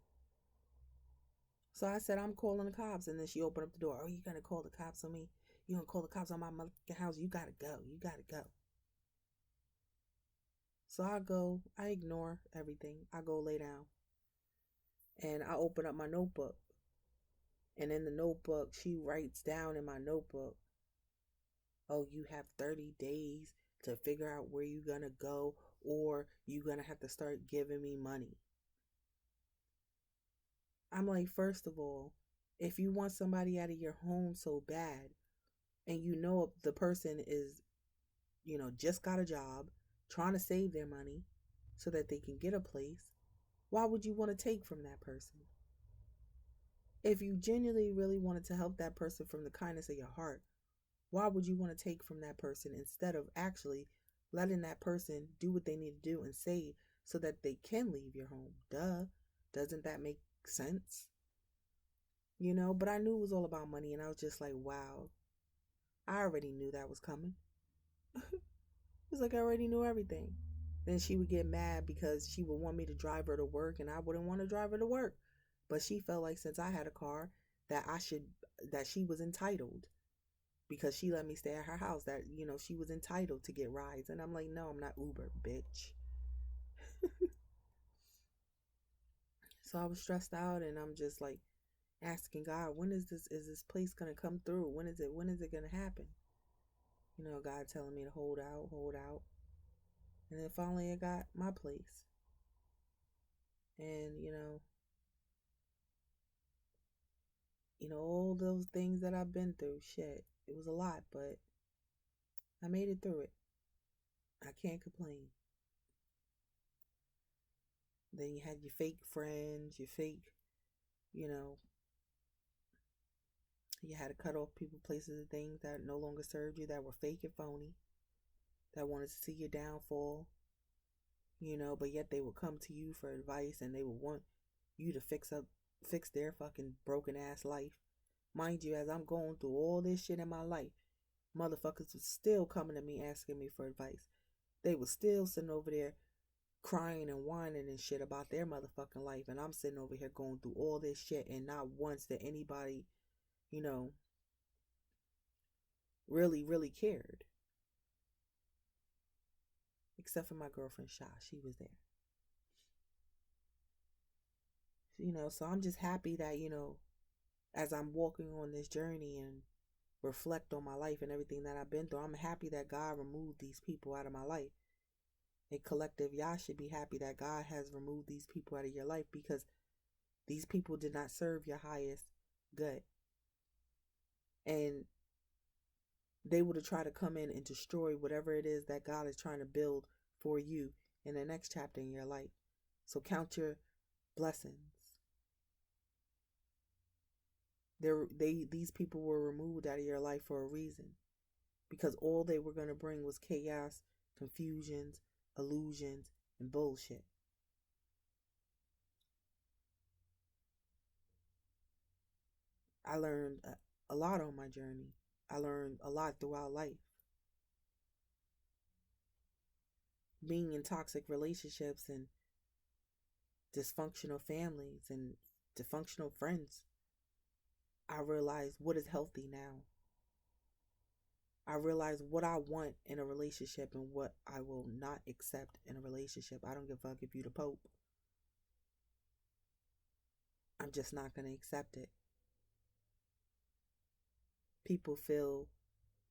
So I said, I'm calling the cops. And then she opened up the door. "Oh, you gonna call the cops on me? You gonna call the cops on my motherfucking house? You gotta go. You gotta go." So I go, I ignore everything. I go lay down. And I open up my notebook. And in the notebook, she writes down in my notebook, "Oh, you have 30 days to figure out where you're gonna go, or you're gonna have to start giving me money." I'm like, first of all, if you want somebody out of your home so bad, and the person is, just got a job, trying to save their money so that they can get a place, why would you want to take from that person? If you genuinely really wanted to help that person from the kindness of your heart, why would you want to take from that person instead of actually letting that person do what they need to do and save so that they can leave your home? Duh. Doesn't that make sense? But I knew it was all about money, and I was just like, wow, I already knew that was coming. It's like I already knew everything. Then she would get mad because she would want me to drive her to work, and I wouldn't want to drive her to work. But she felt like since I had a car that she was entitled because she let me stay at her house, that she was entitled to get rides. And I'm like, no, I'm not Uber, bitch. So I was stressed out, and I'm just like asking God, when is this place gonna come through? When is it gonna happen? God telling me to hold out, hold out. And then finally I got my place. And all those things that I've been through, shit, it was a lot, but I made it through it. I can't complain. Then you had your fake friends, your fake, you know, you had to cut off people, places, and things that no longer served you, that were fake and phony, that wanted to see your downfall, but yet they would come to you for advice, and they would want you to fix their fucking broken ass life. Mind you, as I'm going through all this shit in my life, motherfuckers was still coming to me asking me for advice. They was still sitting over there crying and whining and shit about their motherfucking life, and I'm sitting over here going through all this shit, and not once did anybody, you know, really, really cared. Except for my girlfriend Sha. She was there. So I'm just happy that, as I'm walking on this journey and reflect on my life and everything that I've been through, I'm happy that God removed these people out of my life. A collective, y'all should be happy that God has removed these people out of your life, because These people did not serve your highest good. And they would have tried to come in and destroy whatever it is that God is trying to build for you in the next chapter in your life. So count your blessings. These people were removed out of your life for a reason, because all they were going to bring was chaos, confusions, illusions, and bullshit. I learned a lot on my journey. I learned a lot throughout life. Being in toxic relationships and dysfunctional families and dysfunctional friends, I realized what is healthy now. I realize what I want in a relationship and what I will not accept in a relationship. I don't give a fuck if you the Pope. I'm just not going to accept it. People feel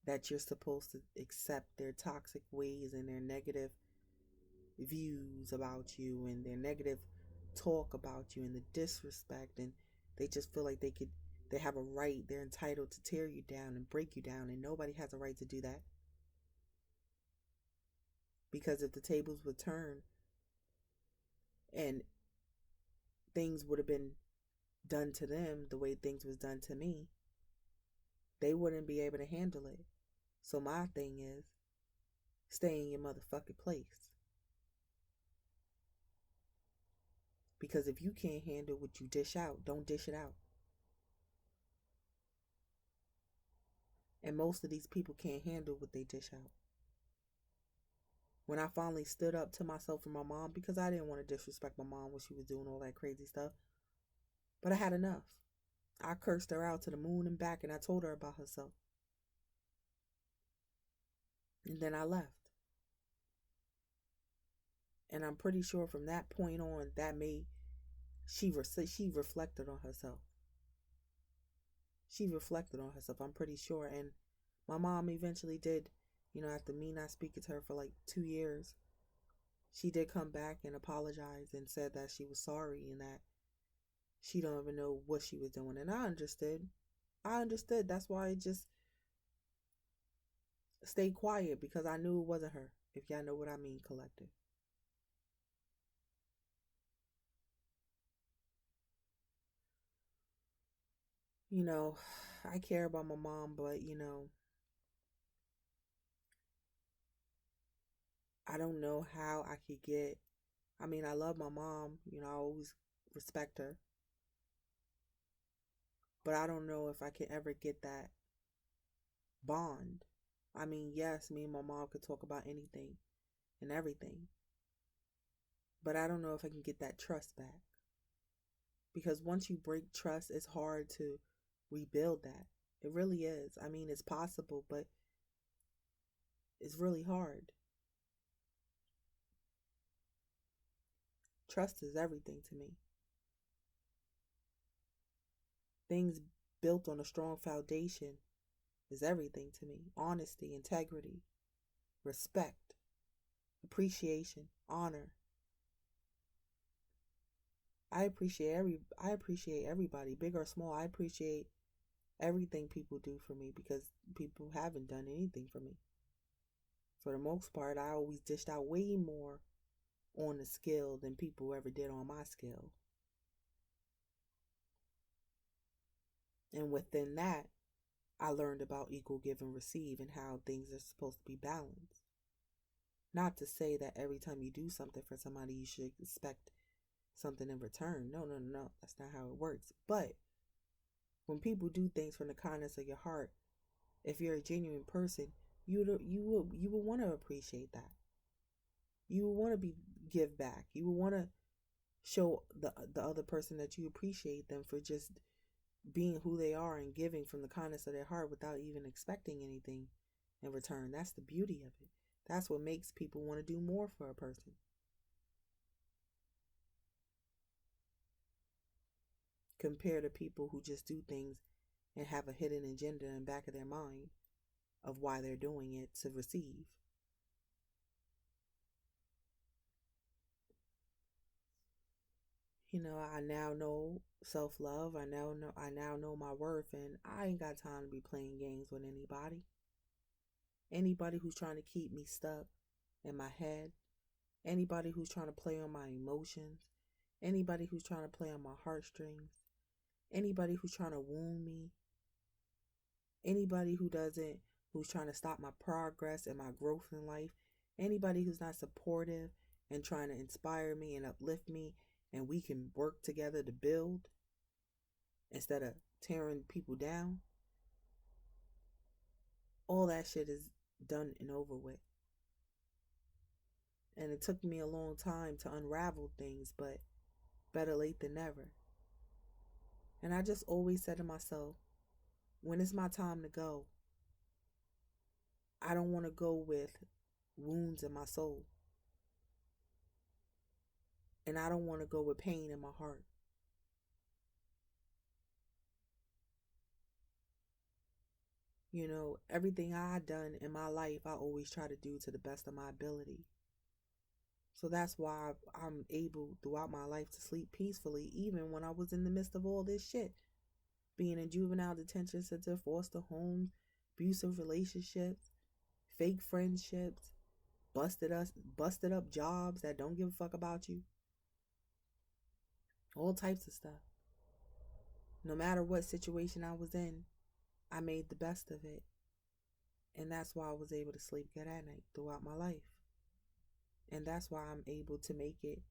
that you're supposed to accept their toxic ways and their negative views about you and their negative talk about you and the disrespect, and they just feel like they have a right, they're entitled to tear you down and break you down, and nobody has a right to do that. Because if the tables would turn and things would have been done to them the way things was done to me, they wouldn't be able to handle it. So my thing is, stay in your motherfucking place. Because if you can't handle what you dish out, don't dish it out. And most of these people can't handle what they dish out. When I finally stood up to myself and my mom, because I didn't want to disrespect my mom when she was doing all that crazy stuff, but I had enough. I cursed her out to the moon and back, and I told her about herself. And then I left. And I'm pretty sure from that point on, she reflected on herself. She reflected on herself, I'm pretty sure. And my mom eventually did, after me not speaking to her for like 2 years, she did come back and apologize and said that she was sorry and that she don't even know what she was doing. And I understood. That's why I just stayed quiet, because I knew it wasn't her. If y'all know what I mean, collective. I care about my mom, but I don't know how I could get. I mean, I love my mom. I always respect her. But I don't know if I can ever get that bond. I mean, yes, me and my mom could talk about anything and everything. But I don't know if I can get that trust back. Because once you break trust, it's hard to rebuild that. It really is. I mean, it's possible, but it's really hard. Trust is everything to me. Things built on a strong foundation is everything to me. Honesty, integrity, respect, appreciation, honor. I appreciate everybody, big or small. I appreciate everything people do for me, because people haven't done anything for me. For the most part, I always dished out way more on the scale than people ever did on my scale. And within that, I learned about equal give and receive and how things are supposed to be balanced. Not to say that every time you do something for somebody, you should expect something in return. No. That's not how it works. But when people do things from the kindness of your heart, if you're a genuine person, you will want to appreciate that. You will want to give back. You will want to show the other person that you appreciate them for just being who they are and giving from the kindness of their heart without even expecting anything in return. That's the beauty of it. That's what makes people want to do more for a person. Compared to people who just do things and have a hidden agenda in the back of their mind of why they're doing it to receive. I now know self-love. I now know my worth, and I ain't got time to be playing games with anybody. Anybody who's trying to keep me stuck in my head, anybody who's trying to play on my emotions, anybody who's trying to play on my heartstrings, anybody who's trying to wound me, anybody who's trying to stop my progress and my growth in life, anybody who's not supportive and trying to inspire me and uplift me, and we can work together to build instead of tearing people down, all that shit is done and over with. And it took me a long time to unravel things, but better late than never. And I just always said to myself, when it's my time to go, I don't want to go with wounds in my soul. And I don't want to go with pain in my heart. Everything I done in my life, I always try to do to the best of my ability. So that's why I'm able throughout my life to sleep peacefully, even when I was in the midst of all this shit. Being in juvenile detention center, foster homes, abusive relationships, fake friendships, busted up jobs that don't give a fuck about you. All types of stuff. No matter what situation I was in, I made the best of it. And that's why I was able to sleep good at night throughout my life. And that's why I'm able to make it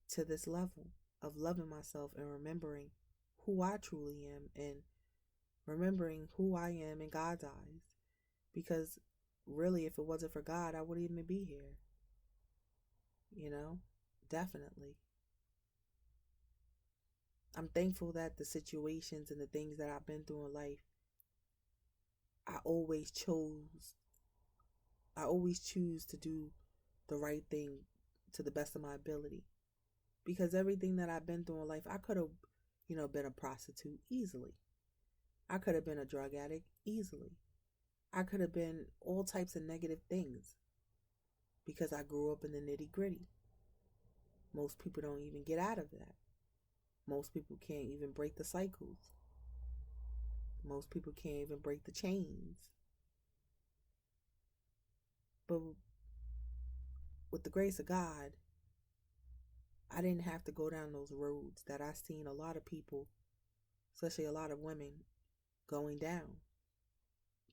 to this level of loving myself and remembering who I truly am and remembering who I am in God's eyes. Because really, if it wasn't for God, I wouldn't even be here. Definitely. I'm thankful that the situations and the things that I've been through in life, I always choose to do the right thing to the best of my ability. Because everything that I've been through in life, I could have, been a prostitute easily. I could have been a drug addict easily. I could have been all types of negative things because I grew up in the nitty gritty. Most people don't even get out of that. Most people can't even break the cycles. Most people can't even break the chains. But with the grace of God, I didn't have to go down those roads that I've seen a lot of people, especially a lot of women, going down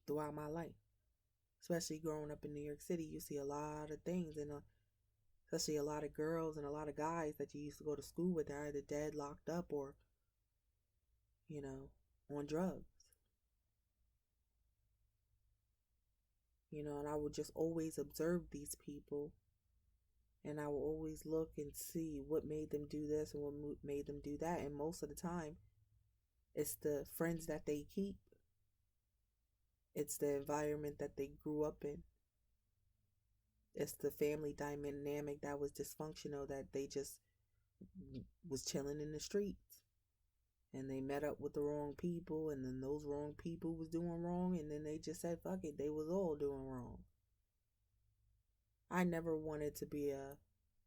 throughout my life. Especially growing up in New York City, you see a lot of things, and especially a lot of girls and a lot of guys that you used to go to school with are either dead, locked up, or, on drugs. And I would just always observe these people, and I will always look and see what made them do this and what made them do that. And most of the time, it's the friends that they keep. It's the environment that they grew up in. It's the family dynamic that was dysfunctional, that they just was chilling in the streets. And they met up with the wrong people, and then those wrong people was doing wrong, and then they just said, fuck it, they was all doing wrong. I never wanted to be a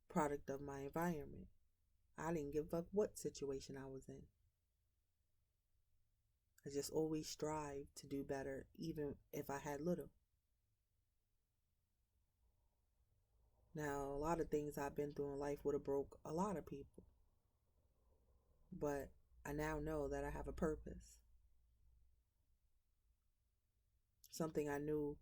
product of my environment. I didn't give a fuck what situation I was in. I just always strived to do better, even if I had little. Now, a lot of things I've been through in life would have broke a lot of people. But I now know that I have a purpose. Something I knew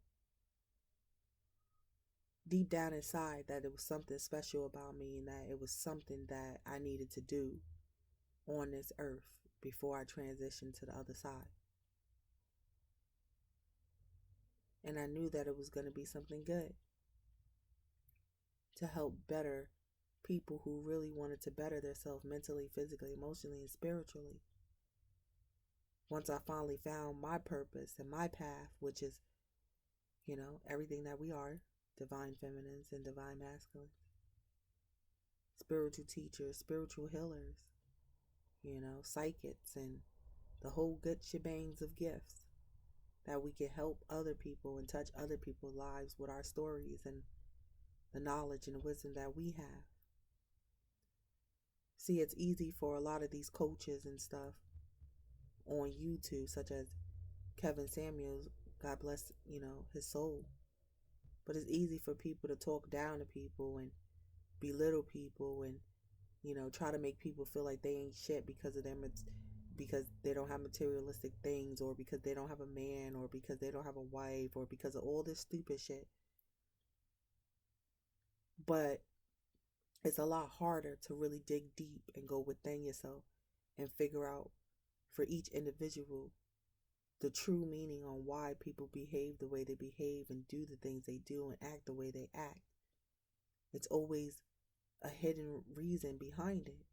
deep down inside, that it was something special about me, and that it was something that I needed to do on this earth before I transitioned to the other side. And I knew that it was going to be something good to help better people who really wanted to better themselves mentally, physically, emotionally, and spiritually. Once I finally found my purpose and my path, which is, everything that we are, divine feminines and divine masculines, spiritual teachers, spiritual healers, psychics, and the whole good shebangs of gifts, that we can help other people and touch other people's lives with our stories and the knowledge and the wisdom that we have. See, it's easy for a lot of these coaches and stuff on YouTube, such as Kevin Samuels, God bless, his soul. But it's easy for people to talk down to people and belittle people and, try to make people feel like they ain't shit because of them. It's because they don't have materialistic things, or because they don't have a man, or because they don't have a wife, or because of all this stupid shit. But it's a lot harder to really dig deep and go within yourself and figure out for each individual the true meaning on why people behave the way they behave and do the things they do and act the way they act. It's always a hidden reason behind it.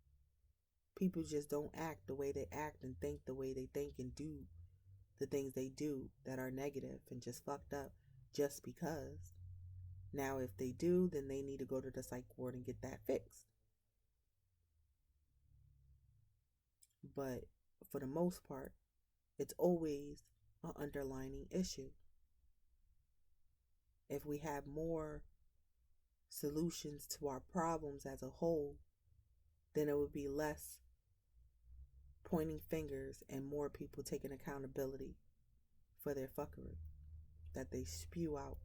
People just don't act the way they act and think the way they think and do the things they do that are negative and just fucked up just because. Now, if they do, then they need to go to the psych ward and get that fixed. But for the most part, it's always an underlining issue. If we have more solutions to our problems as a whole, then it would be less pointing fingers and more people taking accountability for their fuckery that they spew out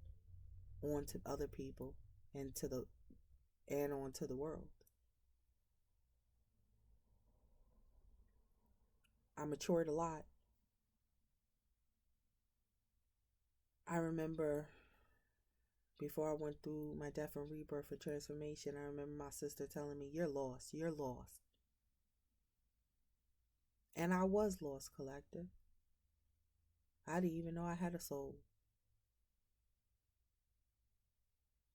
onto other people and onto the world. I matured a lot. I remember before I went through my death and rebirth and transformation, I remember my sister telling me, "You're lost, you're lost." And I was lost, collective. I didn't even know I had a soul.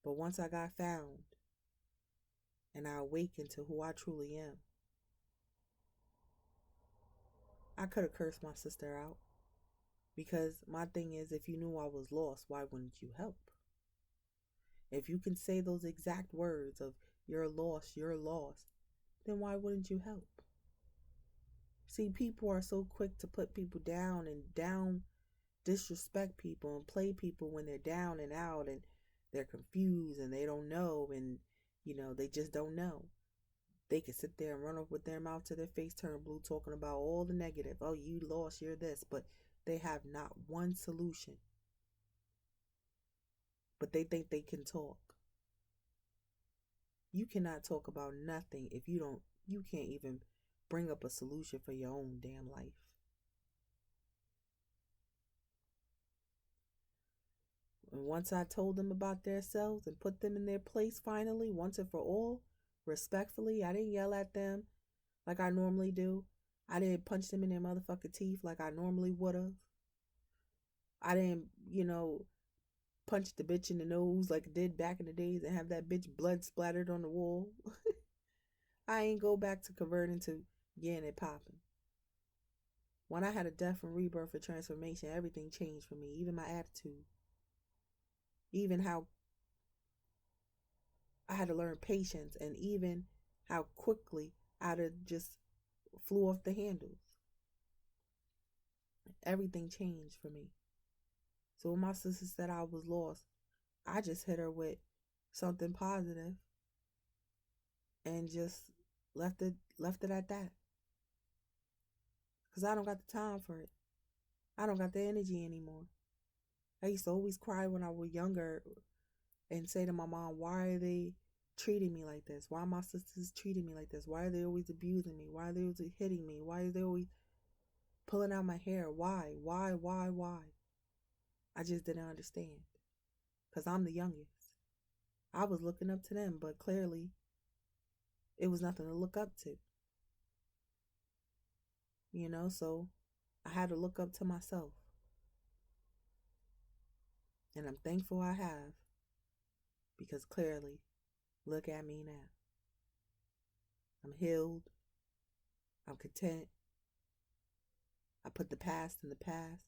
But once I got found and I awakened to who I truly am, I could have cursed my sister out. Because my thing is, if you knew I was lost, why wouldn't you help? If you can say those exact words of you're lost, then why wouldn't you help? See, people are so quick to put people down and disrespect people and play people when they're down and out and they're confused and they don't know and, they just don't know. They can sit there and run off with their mouth to their face turn blue talking about all the negative. Oh, you lost, you're this. But they have not one solution. But they think they can talk. You cannot talk about nothing if you can't even bring up a solution for your own damn life. And once I told them about themselves and put them in their place finally, once and for all, respectfully, I didn't yell at them like I normally do. I didn't punch them in their motherfucking teeth like I normally would have. I didn't, punch the bitch in the nose like I did back in the days and have that bitch blood splattered on the wall. I ain't go back to converting to getting it popping. When I had a death and rebirth and transformation, everything changed for me. Even my attitude. Even how I had to learn patience, and even how quickly I'd have just flew off the handles. Everything changed for me. So when my sister said I was lost, I just hit her with something positive and just left it at that. Because I don't got the time for it. I don't got the energy anymore. I used to always cry when I was younger and say to my mom, why are they treating me like this? Why are my sisters treating me like this? Why are they always abusing me? Why are they always hitting me? Why are they always pulling out my hair? Why? I just didn't understand. Because I'm the youngest. I was looking up to them, but clearly it was nothing to look up to. So I had to look up to myself. And I'm thankful I have. Because clearly, look at me now. I'm healed. I'm content. I put the past in the past.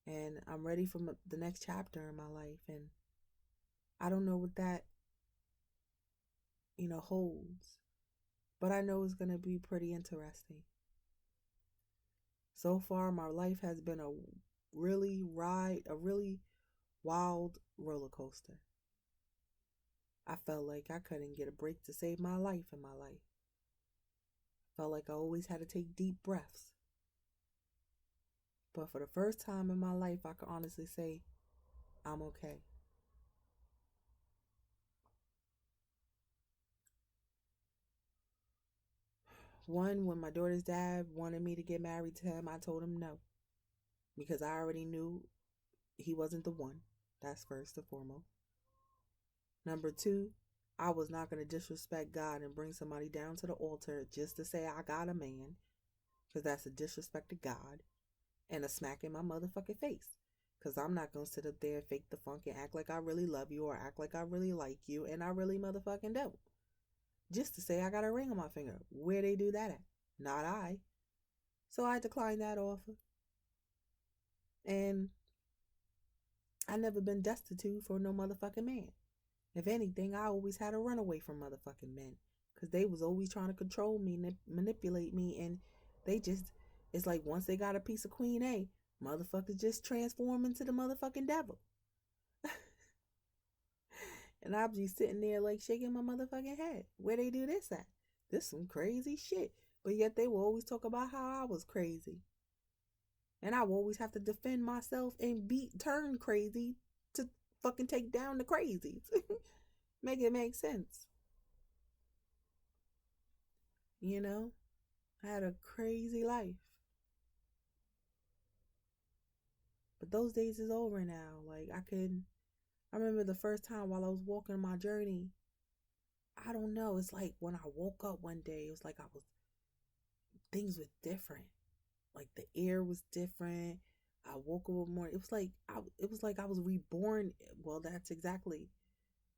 And I'm ready for the next chapter in my life. And I don't know what that, holds. But I know it's going to be pretty interesting. So far, my life has been a really wild roller coaster. I felt like I couldn't get a break to save my life in my life. Felt like I always had to take deep breaths. But for the first time in my life, I can honestly say I'm okay. One, when my daughter's dad wanted me to get married to him, I told him no because I already knew he wasn't the one. That's first and foremost. Number two, I was not going to disrespect God and bring somebody down to the altar just to say I got a man, because that's a disrespect to God and a smack in my motherfucking face. Because I'm not going to sit up there and fake the funk and act like I really love you or act like I really like you, and I really motherfucking don't. Just to say I got a ring on my finger. Where they do that at? Not I. So I declined that offer. And I never been destitute for no motherfucking man. If anything, I always had to run away from motherfucking men. Because they was always trying to control me, manipulate me. And they just, it's like once they got a piece of Queen A, motherfuckers just transform into the motherfucking devil. And I'll be sitting there like shaking my motherfucking head. Where they do this at? This some crazy shit. But yet they will always talk about how I was crazy. And I will always have to defend myself and turn crazy to fucking take down the crazies. Make it make sense. You know? I had a crazy life. But those days is over now. Like I remember the first time while I was walking my journey, I don't know, it's like when I woke up one day, it was like things were different. Like the air was different. I woke up more. It was like I was reborn. Well, that's exactly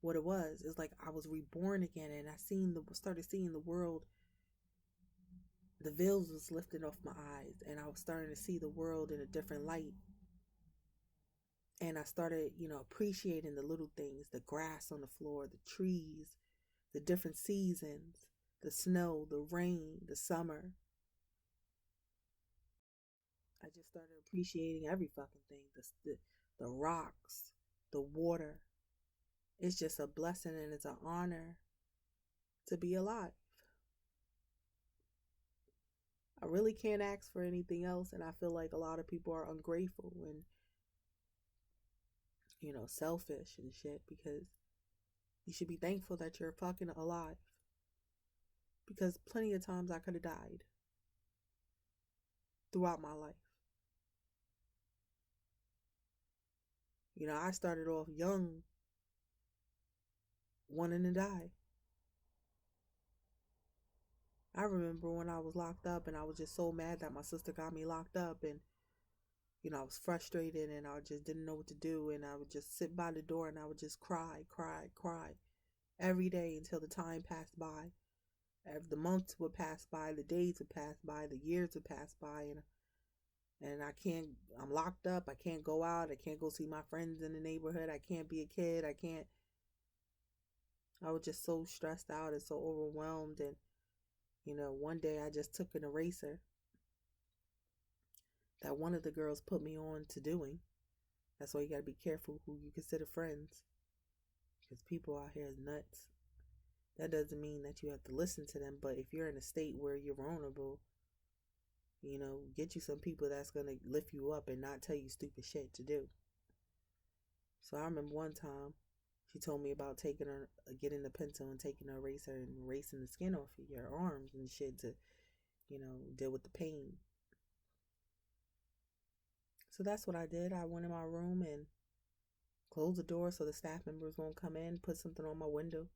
what it was. It's like I was reborn again, and I started seeing the world. The veils was lifted off my eyes, and I was starting to see the world in a different light. And I started, appreciating the little things, the grass on the floor, the trees, the different seasons, the snow, the rain, the summer. I just started appreciating every fucking thing. The rocks, the water. It's just a blessing and it's an honor to be alive. I really can't ask for anything else, and I feel like a lot of people are ungrateful and, selfish and shit, because you should be thankful that you're fucking alive. Because plenty of times I could have died throughout my life. I started off young, wanting to die. I remember when I was locked up and I was just so mad that my sister got me locked up, and I was frustrated and I just didn't know what to do, and I would just sit by the door and I would just cry, cry, cry every day until the time passed by. The months would pass by, the days would pass by, the years would pass by, and I'm locked up. I can't go out. I can't go see my friends in the neighborhood. I can't be a kid. I was just so stressed out and so overwhelmed. And, one day I just took an eraser that one of the girls put me on to doing. That's why you got to be careful who you consider friends, because people out here is nuts. That doesn't mean that you have to listen to them, but if you're in a state where you're vulnerable, get you some people that's going to lift you up and not tell you stupid shit to do. So I remember one time she told me about getting the pencil and taking an eraser and erasing the skin off of your arms and shit to, deal with the pain. So that's what I did. I went in my room and closed the door so the staff members won't come in, put something on my window.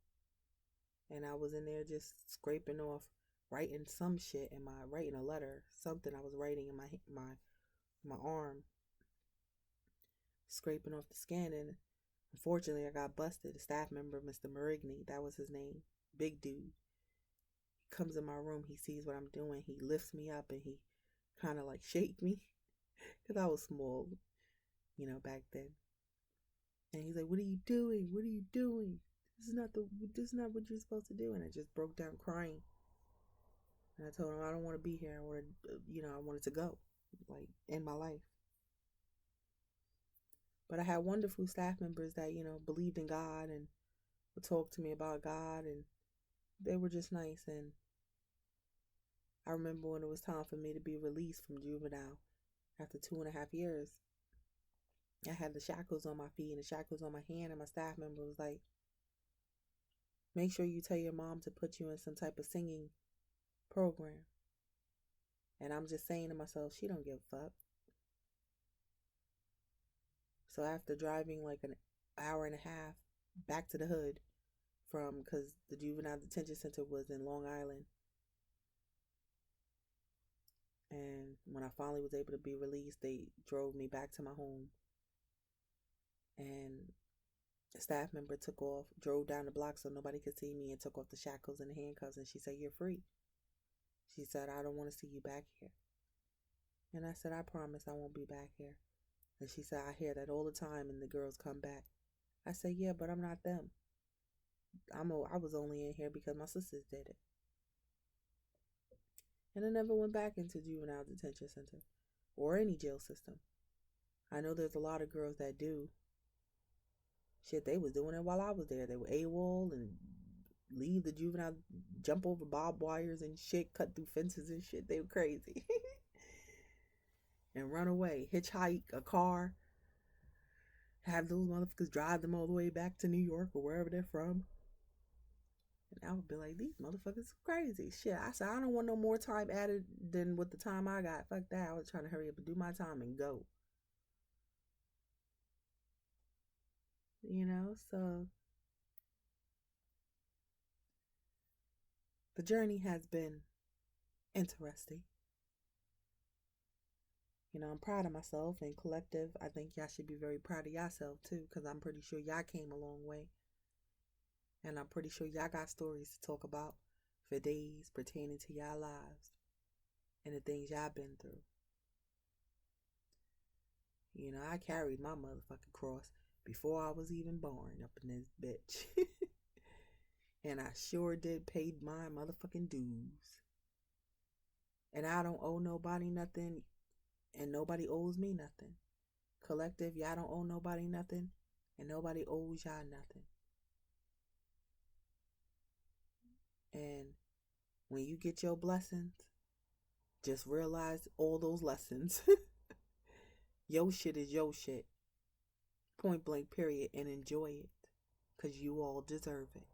And I was in there just scraping off, writing some shit writing a letter, something I was writing in my arm, scraping off the skin. And unfortunately, I got busted. A staff member, Mr. Marigny, that was his name, big dude. He comes in my room, he sees what I'm doing, he lifts me up and he kind of like shake me because I was small, back then. And he's like, "What are you doing? What are you doing? This is not what you're supposed to do." And I just broke down crying. And I told him I don't want to be here. I wanted to go, like, end my life. But I had wonderful staff members that, believed in God and would talk to me about God, and they were just nice. And I remember when it was time for me to be released from juvenile after 2.5 years. I had the shackles on my feet and the shackles on my hand, and my staff member was like, make sure you tell your mom to put you in some type of singing program. And I'm just saying to myself, she don't give a fuck. So after driving like an hour and a half back to the hood because the juvenile detention center was in Long Island, and when I finally was able to be released, they drove me back to my home, and the staff member drove down the block so nobody could see me, and took off the shackles and the handcuffs, and she said, you're free. She said, I don't want to see you back here. And I said, I promise I won't be back here. And she said, I hear that all the time and the girls come back. I said, yeah, but I'm not them. I was only in here because my sisters did it. And I never went back into juvenile detention center or any jail system. I know there's a lot of girls that do. Shit, they was doing it while I was there. They were AWOL and leave the juvenile, jump over barbed wires and shit, cut through fences and shit. They were crazy. And run away, hitchhike a car, have those motherfuckers drive them all the way back to New York or wherever they're from. And I would be like, these motherfuckers crazy. Shit, I said, I don't want no more time added than what the time I got. Fuck that. I was trying to hurry up and do my time and go. So the journey has been interesting. I'm proud of myself and collective. I think y'all should be very proud of yourself too, because I'm pretty sure y'all came a long way. And I'm pretty sure y'all got stories to talk about for days pertaining to y'all lives and the things y'all been through. I carried my motherfucking cross before I was even born up in this bitch. And I sure did pay my motherfucking dues. And I don't owe nobody nothing, and nobody owes me nothing. Collective, y'all don't owe nobody nothing, and nobody owes y'all nothing. And when you get your blessings, just realize all those lessons. Your shit is your shit. Point blank, period. And enjoy it. Because you all deserve it.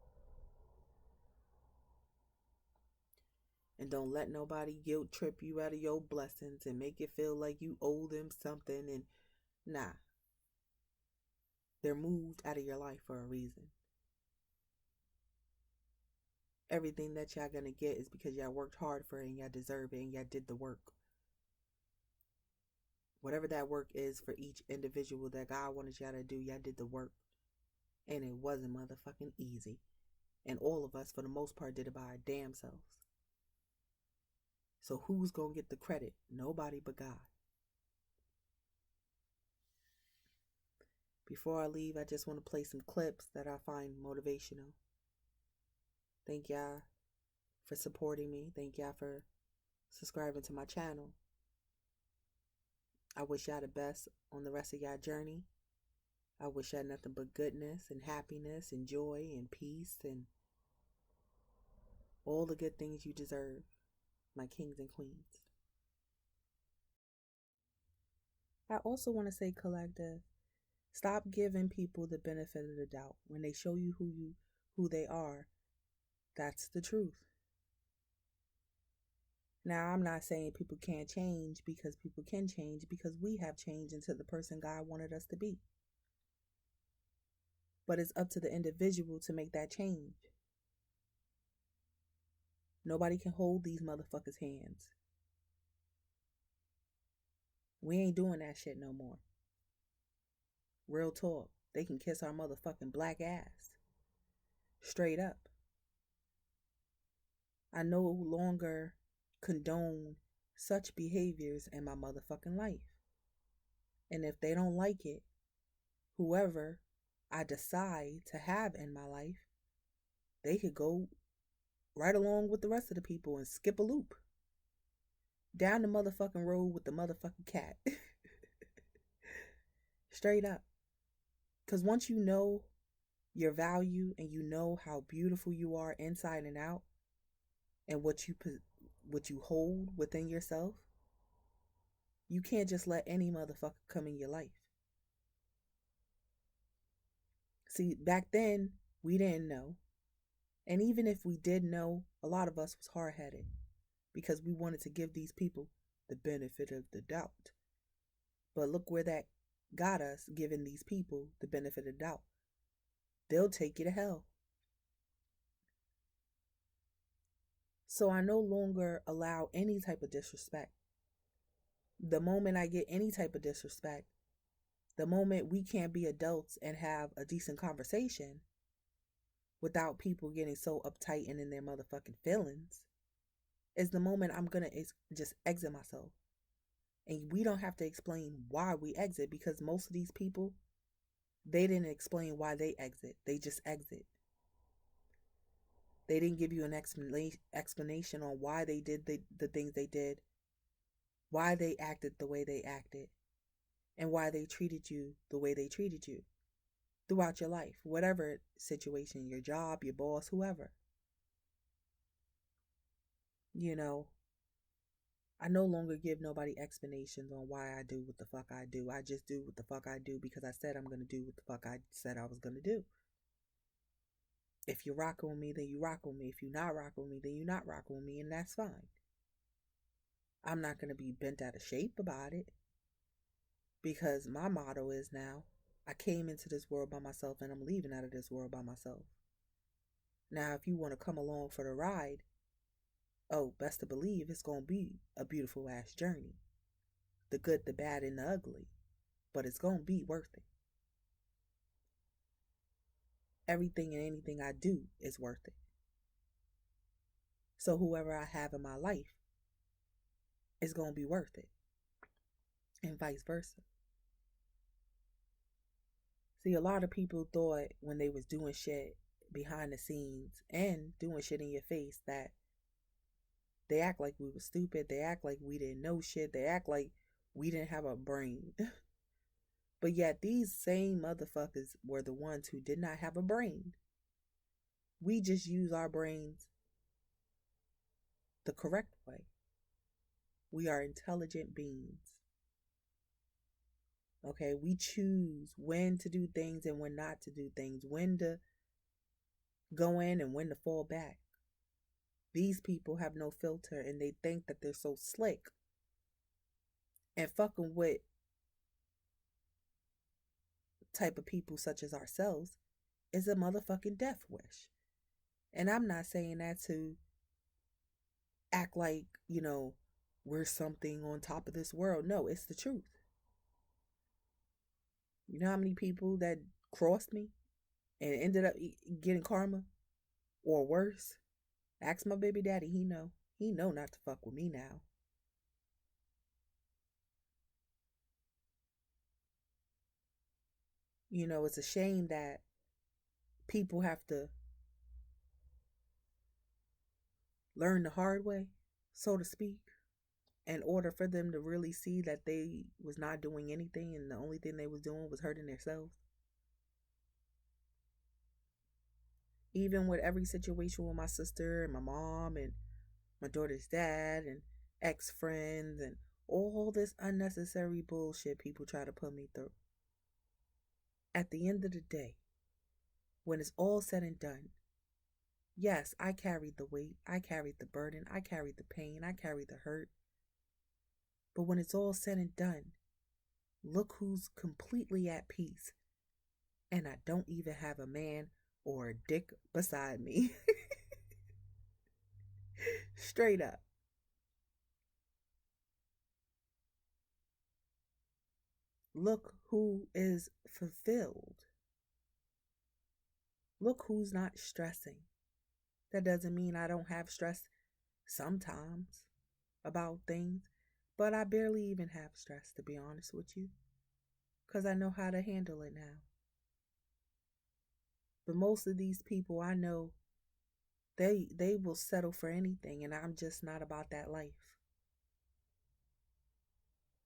And don't let nobody guilt trip you out of your blessings and make it feel like you owe them something. And nah. They're moved out of your life for a reason. Everything that y'all gonna get is because y'all worked hard for it and y'all deserve it and y'all did the work. Whatever that work is for each individual that God wanted y'all to do, y'all did the work. And it wasn't motherfucking easy. And all of us, for the most part, did it by our damn selves. So who's gonna get the credit? Nobody but God. Before I leave, I just want to play some clips that I find motivational. Thank y'all for supporting me. Thank y'all for subscribing to my channel. I wish y'all the best on the rest of y'all journey. I wish y'all nothing but goodness and happiness and joy and peace and all the good things you deserve, my kings and queens. I also want to say, collective, stop giving people the benefit of the doubt. When they show you who they are, that's the truth. Now, I'm not saying people can't change, because people can change, because we have changed into the person God wanted us to be. But it's up to the individual to make that change. Nobody can hold these motherfuckers' hands. We ain't doing that shit no more. Real talk. They can kiss our motherfucking black ass. Straight up. I no longer condone such behaviors in my motherfucking life. And if they don't like it, whoever I decide to have in my life, they could go right along with the rest of the people and skip a loop down the motherfucking road with the motherfucking cat. Straight up. Because once you know your value and you know how beautiful you are inside and out, and what you hold within yourself, you can't just let any motherfucker come in your life. See, back then, we didn't know. And even if we did know, a lot of us was hard headed because we wanted to give these people the benefit of the doubt. But look where that got us, giving these people the benefit of the doubt. They'll take you to hell. So I no longer allow any type of disrespect. The moment I get any type of disrespect, the moment we can't be adults and have a decent conversation without people getting so uptight and in their motherfucking feelings, is the moment I'm gonna just exit myself. And we don't have to explain why we exit, because most of these people, they didn't explain why they exit. They just exit. They didn't give you an explanation on why they did the things they did, why they acted the way they acted, and why they treated you the way they treated you throughout your life, whatever situation, your job, your boss, whoever. You know, I no longer give nobody explanations on why I do what the fuck I do. I just do what the fuck I do because I said I'm going to do what the fuck I said I was going to do. If you're rocking with me, then you rock with me. If you're not rocking with me, then you're not rocking with me, and that's fine. I'm not going to be bent out of shape about it, because my motto is now, I came into this world by myself and I'm leaving out of this world by myself. Now, if you want to come along for the ride, oh, best to believe it's going to be a beautiful ass journey. The good, the bad, and the ugly. But it's going to be worth it. Everything and anything I do is worth it. So whoever I have in my life is going to be worth it. And vice versa. See, a lot of people thought when they was doing shit behind the scenes and doing shit in your face that they act like we were stupid. They act like we didn't know shit. They act like we didn't have a brain. But yet these same motherfuckers were the ones who did not have a brain. We just use our brains the correct way. We are intelligent beings. Okay, we choose when to do things and when not to do things, when to go in and when to fall back. These people have no filter and they think that they're so slick. And fucking with type of people such as ourselves is a motherfucking death wish. And I'm not saying that to act like, we're something on top of this world. No, it's the truth. You know how many people that crossed me and ended up getting karma or worse? Ask my baby daddy. He know. He know not to fuck with me now. It's a shame that people have to learn the hard way, so to speak, in order for them to really see that they was not doing anything and the only thing they was doing was hurting themselves. Even with every situation with my sister and my mom and my daughter's dad and ex-friends and all this unnecessary bullshit people try to put me through. At the end of the day, when it's all said and done, yes, I carried the weight, I carried the burden, I carried the pain, I carried the hurt. But when it's all said and done, look who's completely at peace. And I don't even have a man or a dick beside me. Straight up. Look who is fulfilled. Look who's not stressing. That doesn't mean I don't have stress sometimes about things, but I barely even have stress, to be honest with you, because I know how to handle it now. But most of these people I know, they will settle for anything, and I'm just not about that life.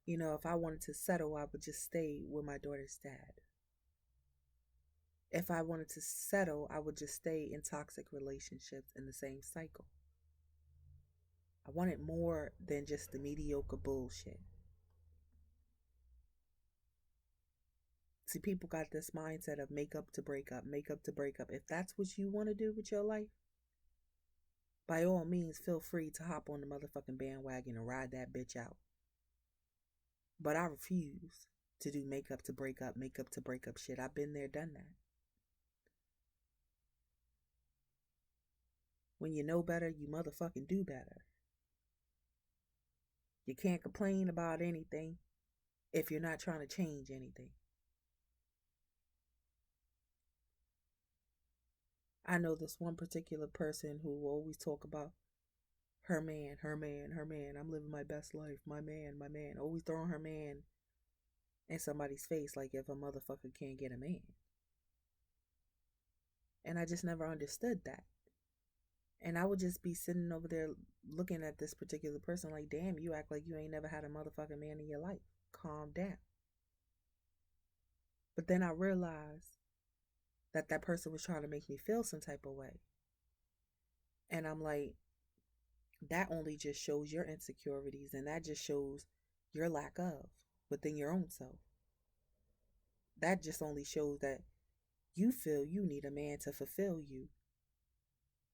If I wanted to settle, I would just stay with my daughter's dad. If I wanted to settle, I would just stay in toxic relationships in the same cycle. I wanted more than just the mediocre bullshit. See, people got this mindset of make up to break up, make up to break up. If that's what you want to do with your life, by all means, feel free to hop on the motherfucking bandwagon and ride that bitch out. But I refuse to do make up to break up, make up to break up shit. I've been there, done that. When you know better, you motherfucking do better. You can't complain about anything if you're not trying to change anything. I know this one particular person who will always talk about her man, her man, her man. I'm living my best life. My man, my man. Always throwing her man in somebody's face like if a motherfucker can't get a man. And I just never understood that. And I would just be sitting over there looking at this particular person like, damn, you act like you ain't never had a motherfucking man in your life. Calm down. But then I realized that that person was trying to make me feel some type of way. And I'm like, that only just shows your insecurities, and that just shows your lack of within your own self. That just only shows that you feel you need a man to fulfill you,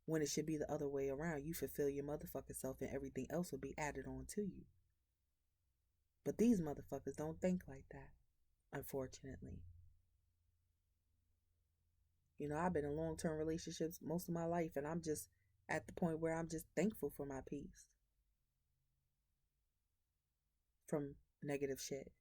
when it should be the other way around. You fulfill your motherfucking self and everything else will be added on to you. But these motherfuckers don't think like that, unfortunately. You know, I've been in long-term relationships most of my life, and I'm just at the point where I'm just thankful for my peace from negative shit.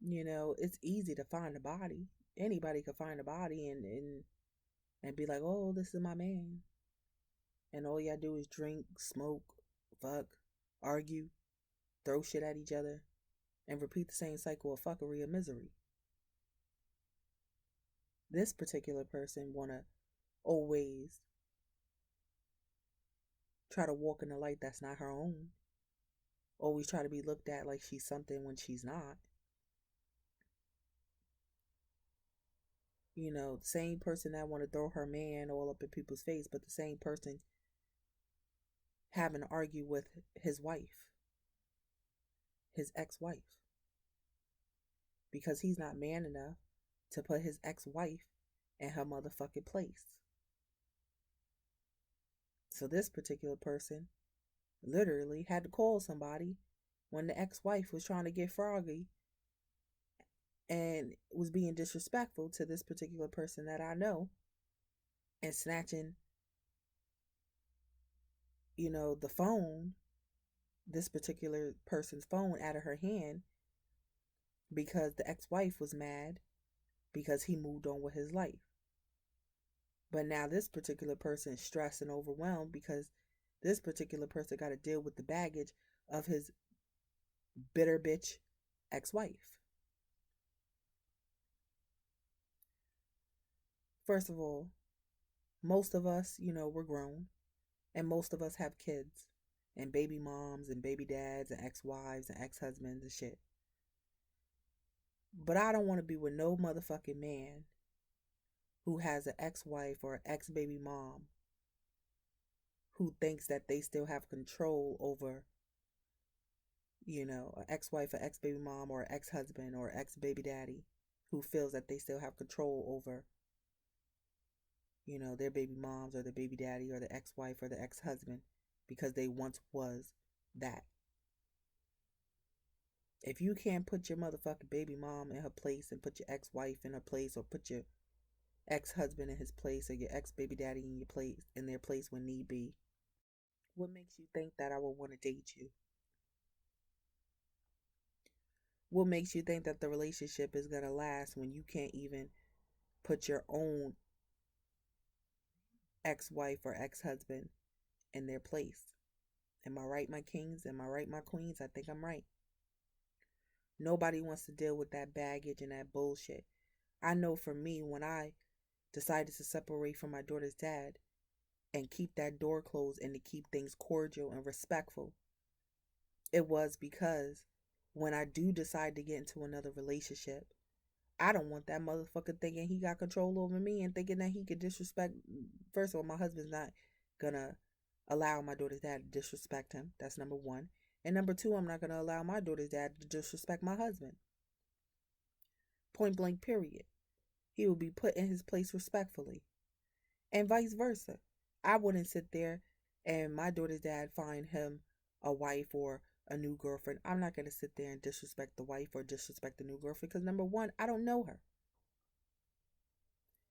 You know, it's easy to find a body. Anybody could find a body and be like, oh, this is my man. And all y'all do is drink, smoke, fuck, argue, throw shit at each other, and repeat the same cycle of fuckery and misery. This particular person wanna always try to walk in the light that's not her own. Always try to be looked at like she's something when she's not. You know, the same person that want to throw her man all up in people's face, but the same person having to argue with his wife, his ex-wife, because he's not man enough to put his ex-wife in her motherfucking place. So this particular person literally had to call somebody when the ex-wife was trying to get froggy and was being disrespectful to this particular person that I know, and snatching, you know, the phone, this particular person's phone, out of her hand because the ex-wife was mad because he moved on with his life. But now this particular person is stressed and overwhelmed because this particular person got to deal with the baggage of his bitter bitch ex-wife. First of all, most of us, you know, we're grown, and most of us have kids and baby moms and baby dads and ex-wives and ex-husbands and shit. But I don't want to be with no motherfucking man who has an ex-wife or an ex-baby mom who thinks that they still have control over, you know, an ex-wife, an ex-baby mom, or an ex-husband or ex-baby daddy who feels that they still have control over, you know, their baby moms or their baby daddy or the ex-wife or the ex-husband because they once was that. If you can't put your motherfucking baby mom in her place and put your ex-wife in her place, or put your ex-husband in his place, or your ex-baby daddy in your place, in their place when need be, what makes you think that I would want to date you? What makes you think that the relationship is going to last when you can't even put your own ex-wife or ex-husband in their place? Am I right, my kings? Am I right, my queens? I think I'm right. Nobody wants to deal with that baggage and that bullshit. I know for me, when I decided to separate from my daughter's dad and keep that door closed and to keep things cordial and respectful, it was because when I do decide to get into another relationship, I don't want that motherfucker thinking he got control over me and thinking that he could disrespect first of all, my husband's not gonna allow my daughter's dad to disrespect him. That's number one. And number two, I'm not gonna allow my daughter's dad to disrespect my husband. Point blank, period. He will be put in his place respectfully. And vice versa. I wouldn't sit there and my daughter's dad find him a wife or a new girlfriend. I'm not going to sit there and disrespect the wife or disrespect the new girlfriend because number one, I don't know her.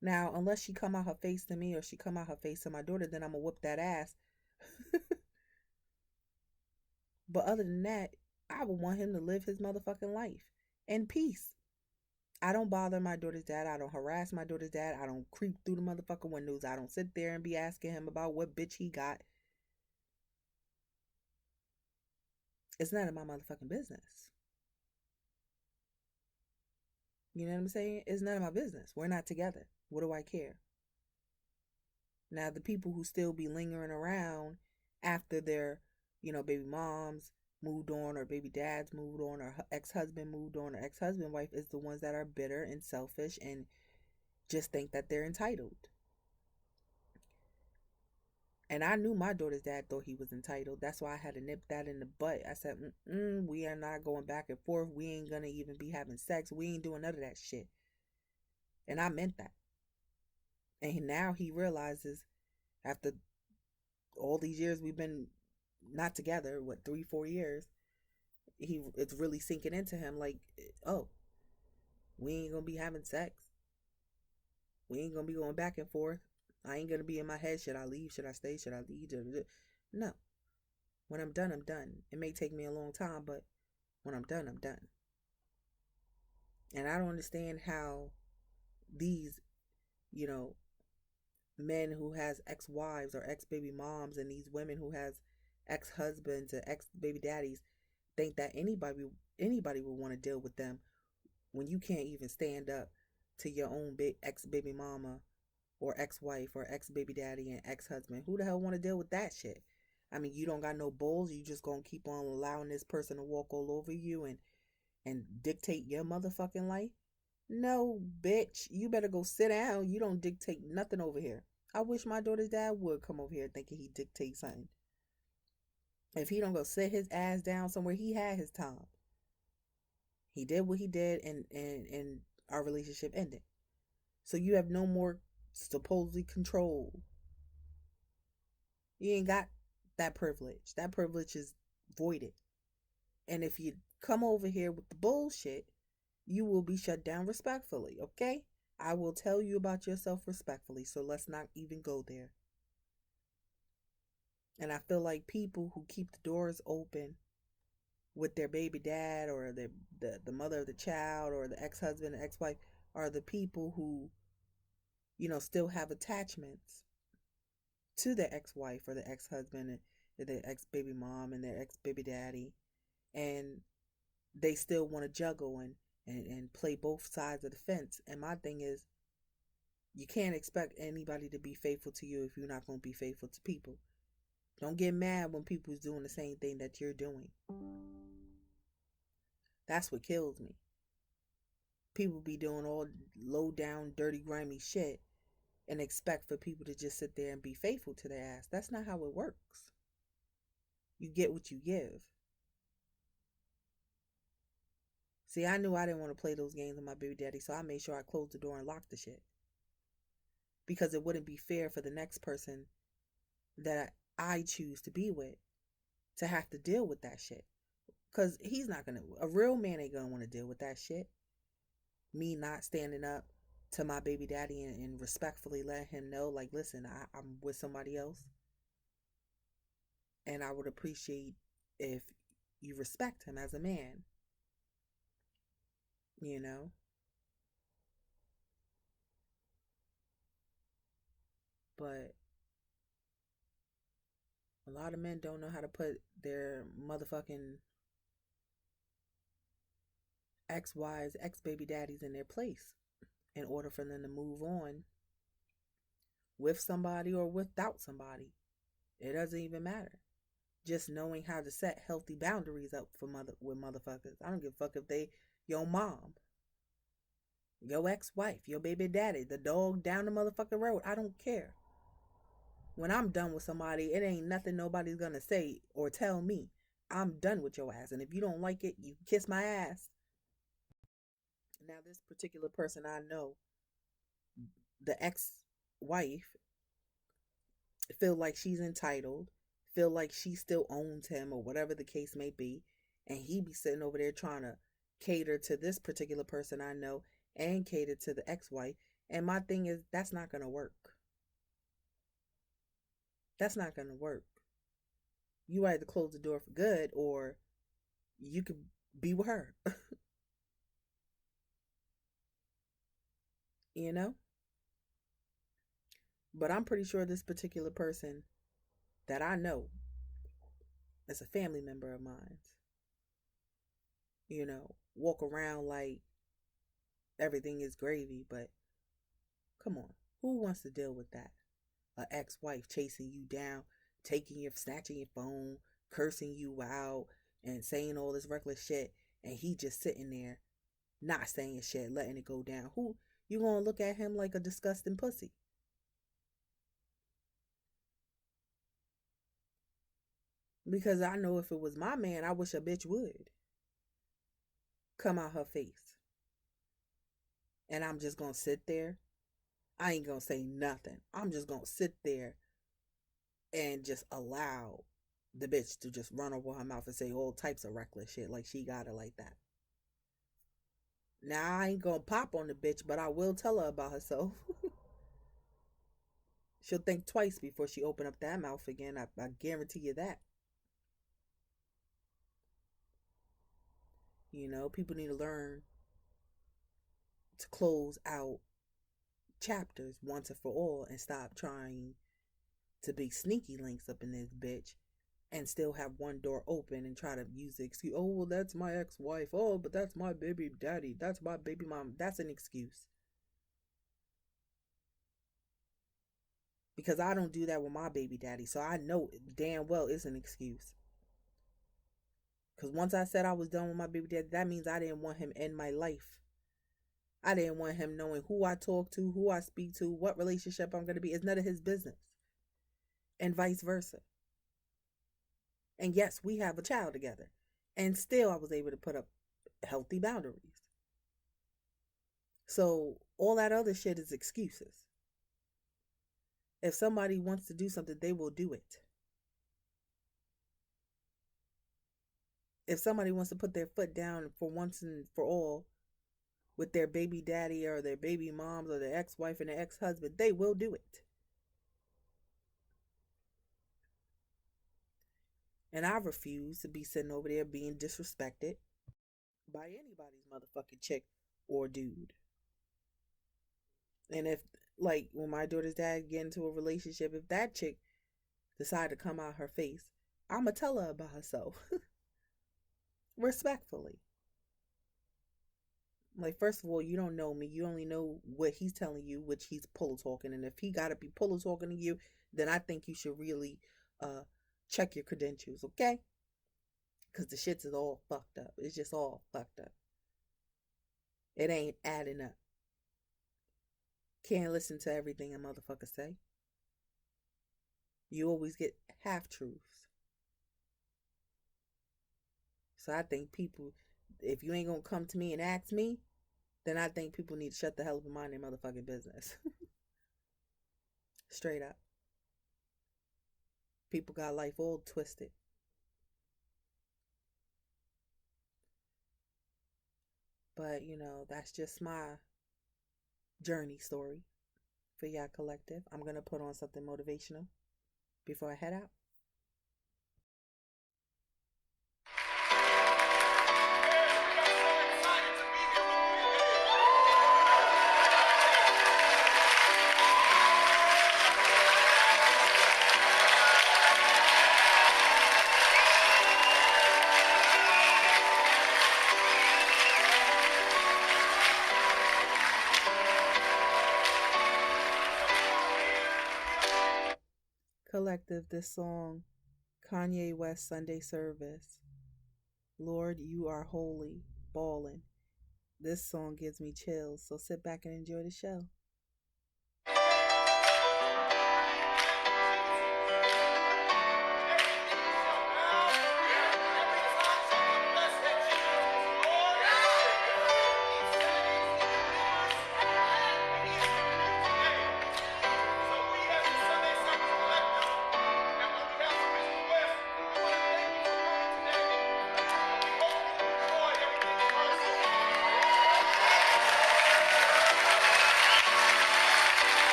Now, unless she come out her face to me or she come out her face to my daughter, then I'm going to whoop that ass. But other than that, I would want him to live his motherfucking life in peace. I don't bother my daughter's dad. I don't harass my daughter's dad. I don't creep through the motherfucking windows. I don't sit there and be asking him about what bitch he got. It's none of my motherfucking business. You know what I'm saying? It's none of my business. We're not together. What do I care? Now, the people who still be lingering around after their, baby moms moved on or baby dads moved on or ex-husband moved on or ex-husband wife is the ones that are bitter and selfish and just think that they're entitled. And I knew my daughter's dad thought he was entitled. That's why I had to nip that in the butt. I said, we are not going back and forth. We ain't going to even be having sex. We ain't doing none of that shit. And I meant that. And now he realizes after all these years we've been not together, 3-4 years, it's really sinking into him like, oh, we ain't going to be having sex. We ain't going to be going back and forth. I ain't going to be in my head, should I leave, should I stay, should I leave? No. When I'm done, I'm done. It may take me a long time, but when I'm done, I'm done. And I don't understand how these, men who has ex-wives or ex-baby moms and these women who has ex-husbands and ex-baby daddies think that anybody would want to deal with them when you can't even stand up to your own ex-baby mama or ex-wife or ex-baby daddy and ex-husband. Who the hell want to deal with that shit? I mean, you don't got no balls. You just gonna keep on allowing this person to walk all over you and dictate your motherfucking life? No, bitch. You better go sit down. You don't dictate nothing over here. I wish my daughter's dad would come over here thinking he dictates something. If he don't go sit his ass down somewhere, he had his time. He did what he did and our relationship ended. So you have no more supposedly control. You ain't got that privilege. That privilege is voided. And if you come over here with the bullshit, you will be shut down respectfully, okay? I will tell you about yourself respectfully, so let's not even go there. And I feel like people who keep the doors open with their baby dad or the mother of the child or the ex-husband, the ex-wife are the people who, still have attachments to their ex-wife or the ex-husband and their ex-baby mom and their ex-baby daddy. And they still want to juggle and play both sides of the fence. And my thing is, you can't expect anybody to be faithful to you if you're not going to be faithful to people. Don't get mad when people's doing the same thing that you're doing. That's what kills me. People be doing all low down, dirty, grimy shit and expect for people to just sit there and be faithful to their ass. That's not how it works. You get what you give. See, I knew I didn't want to play those games with my baby daddy, so I made sure I closed the door and locked the shit. Because it wouldn't be fair for the next person that I choose to be with to have to deal with that shit. Because he's not going to, a real man ain't going to want to deal with that shit. Me not standing up to my baby daddy and respectfully letting him know, like, listen, I'm with somebody else. And I would appreciate if you respect him as a man. But a lot of men don't know how to put their motherfucking ex-wives, ex-baby daddies in their place in order for them to move on with somebody or without somebody. It doesn't even matter. Just knowing how to set healthy boundaries up with motherfuckers. I don't give a fuck if they your mom, your ex-wife, your baby daddy, the dog down the motherfucking road. I don't care. When I'm done with somebody, it ain't nothing nobody's gonna say or tell me. I'm done with your ass. And if you don't like it, you kiss my ass. Now, this particular person I know, the ex wife, feel like she's entitled, feel like she still owns him or whatever the case may be. And he be sitting over there trying to cater to this particular person I know and cater to the ex wife. And my thing is, that's not going to work. That's not going to work. You either close the door for good or you could be with her, you know? But I'm pretty sure this particular person that I know is a family member of mine. Walk around like everything is gravy, but come on, who wants to deal with that? A ex-wife chasing you down, snatching your phone, cursing you out, and saying all this reckless shit, and he just sitting there, not saying shit, letting it go down. Who you gonna look at him like a disgusting pussy? Because I know if it was my man, I wish a bitch would come out her face. And I'm just gonna sit there. I ain't gonna say nothing. I'm just gonna sit there and just allow the bitch to just run over her mouth and say all types of reckless shit like she got it like that. Now I ain't gonna pop on the bitch, but I will tell her about herself. She'll think twice before she open up that mouth again. I guarantee you that. People need to learn to close out chapters once and for all and stop trying to be sneaky links up in this bitch and still have one door open and try to use the excuse, oh, well, that's my ex-wife. Oh, but that's my baby daddy. That's my baby mom. That's an excuse. Because I don't do that with my baby daddy. So I know damn well it's an excuse. Because once I said I was done with my baby daddy, that means I didn't want him in my life. I didn't want him knowing who I talk to, who I speak to, what relationship I'm going to be. It's none of his business. And vice versa. And yes, we have a child together. And still I was able to put up healthy boundaries. So all that other shit is excuses. If somebody wants to do something, they will do it. If somebody wants to put their foot down for once and for all with their baby daddy or their baby moms or their ex-wife and their ex-husband, they will do it. And I refuse to be sitting over there being disrespected by anybody's motherfucking chick or dude. And if, like, when my daughter's dad get into a relationship, if that chick decide to come out her face, I'ma tell her about herself. Respectfully. Like, first of all, you don't know me. You only know what he's telling you, which he's pillow talking. And if he gotta be pillow talking to you, then I think you should really check your credentials, okay? Because the shit is all fucked up. It's just all fucked up. It ain't adding up. Can't listen to everything a motherfucker say. You always get half truths. So I think people, if you ain't gonna come to me and ask me, then I think people need to shut the hell up and mind their motherfucking business. Straight up. People got life all twisted. But, that's just my journey story for y'all collective. I'm going to put on something motivational before I head out. Collective, this song, Kanye West, Sunday Service. Lord, you are holy, ballin'. This song gives me chills, so sit back and enjoy the show.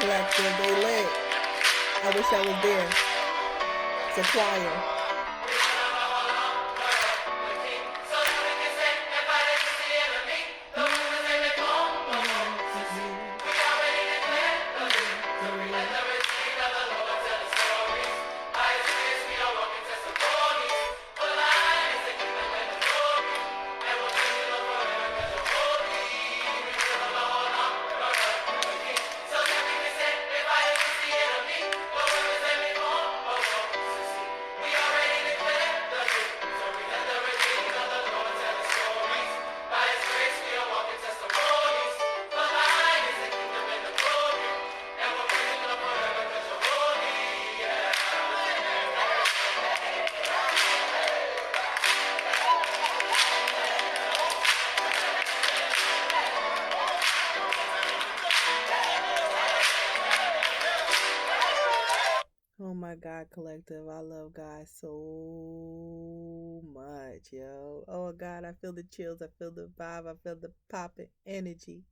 Collective, they lit. I wish I was there. It's a choir. Oh my God, collective. I love God so much, yo. Oh God, I feel the chills. I feel the vibe. I feel the popping energy.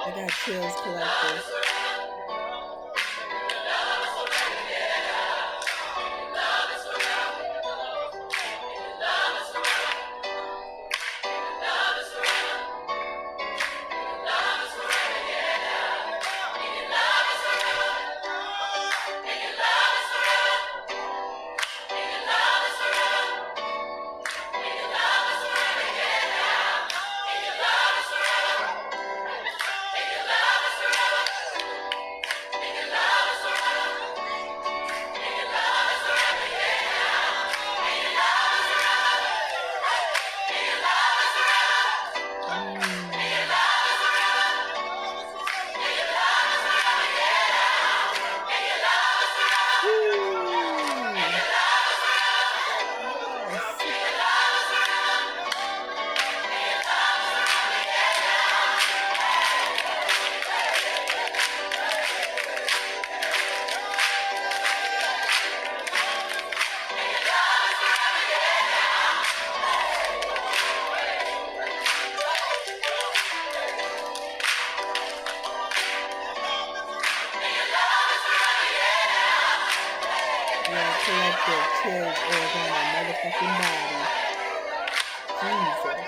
I got chills, collective. Collective chills all down my motherfucking body. Jesus.